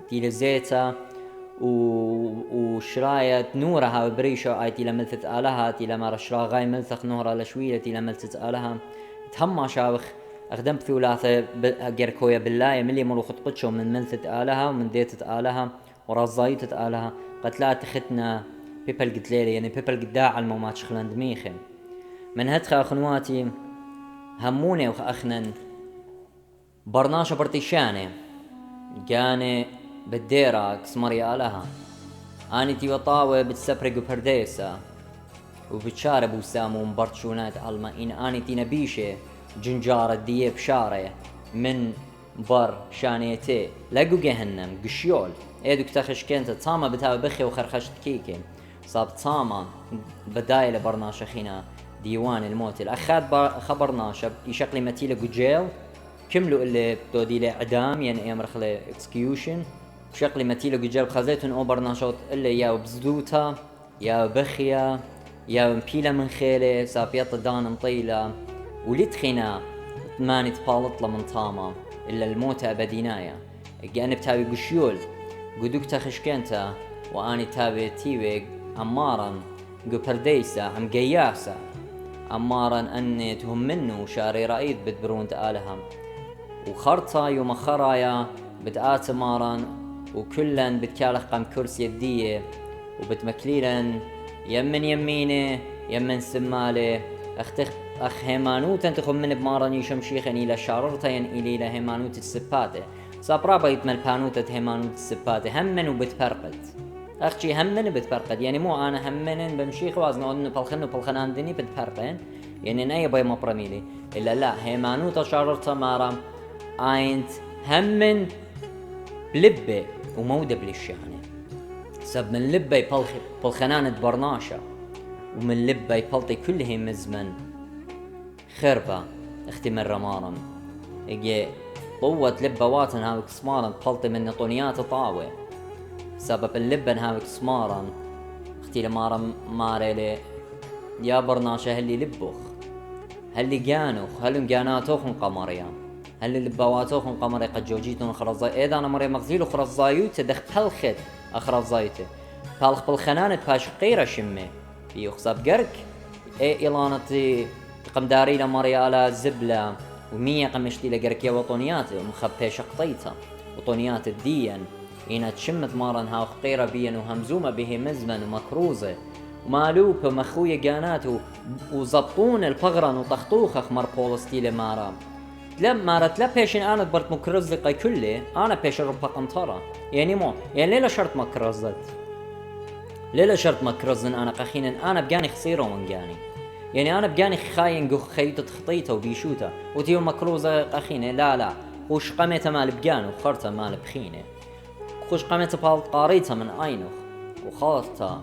تيل زيتا وشراية نورها وبريشة آيتي لملثت آلها تيلا مارا شرا غاي ملثخ نورا لشوية تيلا ملثت آلها تهمى شاوخ أخدم ثلاثة جركويا بالله ملي مروخة قدشة من ملثت آلها ومن ديتت آلها ورازايتت آلها قتلات تختنا بيبل قتليلي يعني بيبل قداع المومات شخلان دميخن من هدخا أخنواتي هموني وأخنن برناشة برتيشاني جاني بالديرة كسمريا لها اني تي وطاوة بتسبرق برديسة وبتشارب وسام ومبرتشونات علما إن اني تي نبيشة جنجارة ديه بشارة من بر شانيتي لقو جهنم قشيول ايدوك تخش كنت تصامة بتاوي بخي وخرخشت كيكي صاب تصامة بداية لبرناشة خينا ديوان الموت الأخاد خبرناشة يشقلي متيلة قجيل كملوا اللي بدودي لي اعدام يعني امرخ لي اكسكيوشن شقلي متيلة قجيل خزيتون او برناشوت اللي يا بزدوتا يا بخيا يا مبيلة من خيلة سابيط دان مطيلة ولتخينا ثمانية بالطلة من طامة إلا الموت أبدينايا أنا بتابي قشيول قدوك تخشكنتا وأني تابي تيوي عمارا قو برديسة عم قياسة عمارا أني تهم منه شاري رأيد بدبرون تآلها وخرطة يوم خرايا بتآت مارن وكلن بتكالخ قم كرسي يدية وبتمكليلن يمن يمينه يمن سماله أخ هيمانوت تخم من بمارن يشمشيخن إلى شاررتين إلى هيمانوت السباتة صابرابا يتمل بانوتة هيمانوت السباتة همن وبتفرقد أختي همن بتفرقد يعني مو أنا همن بمشيخ وازن أنه بالخنان دني بتفرقين يعني نأي باي مبرميلي إلا لا هيمانوت شاررتا مارم أينت همن بلبة ومودة بلشانة سب من لبة بالخنان برناشة ومن لبة يبلطي كلهم مزمن خربة اختي مرة مارم اجي طوت لبة واتن هاوك سمارن بلطي من نطونيات طاوة سبب اللبن هاوك سمارن اختي لمارم ماريلي يا برناشة هلي لبوخ هلي جانوخ هلي جاناتوخن قمريا هلي لبواتوخن قمري قد جوجيتون خرزاي اذا انا مريم مغزيلو خرزايوته دخ بلخت اخرزايته بالخ بالخنانة باش قيرة شمي يخصب قرك اي إلانتي قمداري لمريالا زبلة ومية قمشتي لقرك يا وطنيات مخبي شقطيتها وطنيات الدين إنا تشمت مارن هاو قيرة بيا وهمزومة به مزمن ومكروزة ومالوبة ومخوية قانات وزبطون الفغرن وطخطوخ اخمر بولستي لمارا لما لا بيشن انا برت مكرزقة كله انا بيش ربا قنطرة يعني مو يعني ليلة شرط مكرزت ليلة شرط مكرزن انا قخين انا بقاني خصيرة ومنقاني يعني انا بقاني خاين قو خيوتة تخطيته وبيشوته وتيو مكروزة قخينة لا خوش قميته مال بقانو وخرته مال بخينة خوش قميته بالطاريته من عينه وخاطته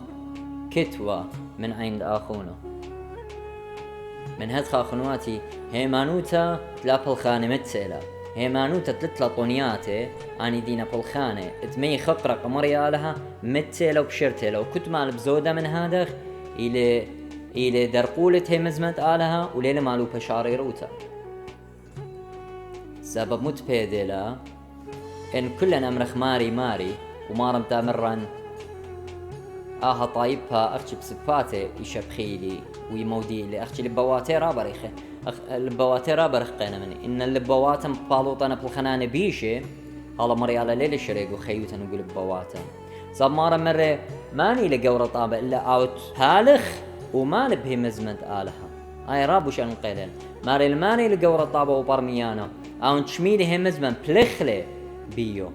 كتوة من عين اخونه من هدخا خنواتي هيمانوتا تلا بالخانة متسئلة هيمانوتا تلتلا طونياتي اني دينا بالخانة اتمي خقرة قمريالها متسئلة وبشرتلة وكنت مال بزودة من هادخ إلى درقولة هي مزمت آلها وليلة مالو بشاري روتا سبب متبيدلة إن كلنا أمرخ ماري ومارم تامرن طايبها أختي بسباتي يشبخيلي ويمودي لي أختي لبواتي رابريخه لبواتي رابرخ قينا مني إن اللبواتم بالوطنا بالخنانة بيشي هلا مري على ليلة شريق وخيوتا نقول بواتم صاب مارا مرة ماني لقورة طابة إلا أوت هالخ وما لبهي مزمنت آلها أي رابوش أن قيلين ماري الماني لقورة طابة وبرميانا أو تشميلي هي مزمن بلخلي بيو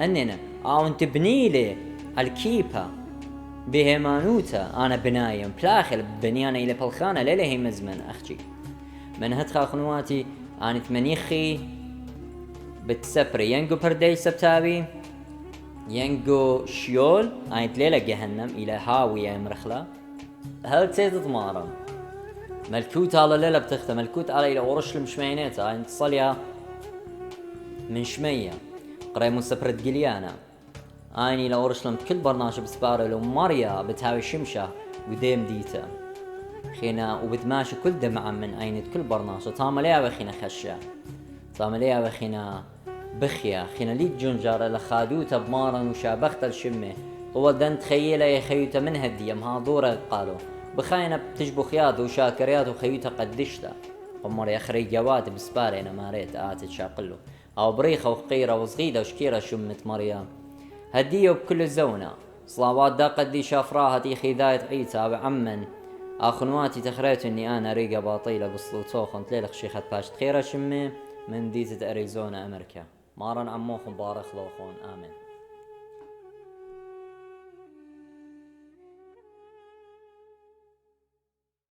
أننا أو تبنيلي الكيبة بهيمانوتا أنا بنايم بلاخل بنيانا إلى بالخانة ليلة هي مزمن أختي من هتخا خنواتي أنا تمنيخي بتسبري ينقو بردي سبتابي ينقو شيول أنا تليلة جهنم إلى هاوية مرخلة هل تيتت مارا ملكوت على ليلة بتخته ملكوت على إلى ورش المشمينيتا أنا تصليها من شمية قرأي مستبرد قليانا اني لو ورشلمت كل برنامج بسبارة لو ماريا بتهاوي شمشة وديم ديتا خينا وبتماشي كل دمعة من عينة كل برنامج طامليها وخينا خشة طامليها وخينا بخيا خينا ليك جنجار لخادوتا بمارن وشابخت الشمة هو دن تخيلة يخيوتا من هديم ها دورة قالوا بخاينة بتجبو خياط وشاكريات وخيوتا قدشتا قمر يخري جوات بسبارة انا ماريت آتت شاقلو او بريخة وخقيرة وصغيدة وشكيرة شمت مريم هديه بكل الزونة صلوات دا قدي شافراها تيخي ذايت عيسى بعمن اخنواتي تخريت اني انا ريقة باطيلة بصلوتوخن تليلخ شيخت باش تخيرة شمي من ديزة اريزونا امريكا مارن عموخن بارخ لوخون امين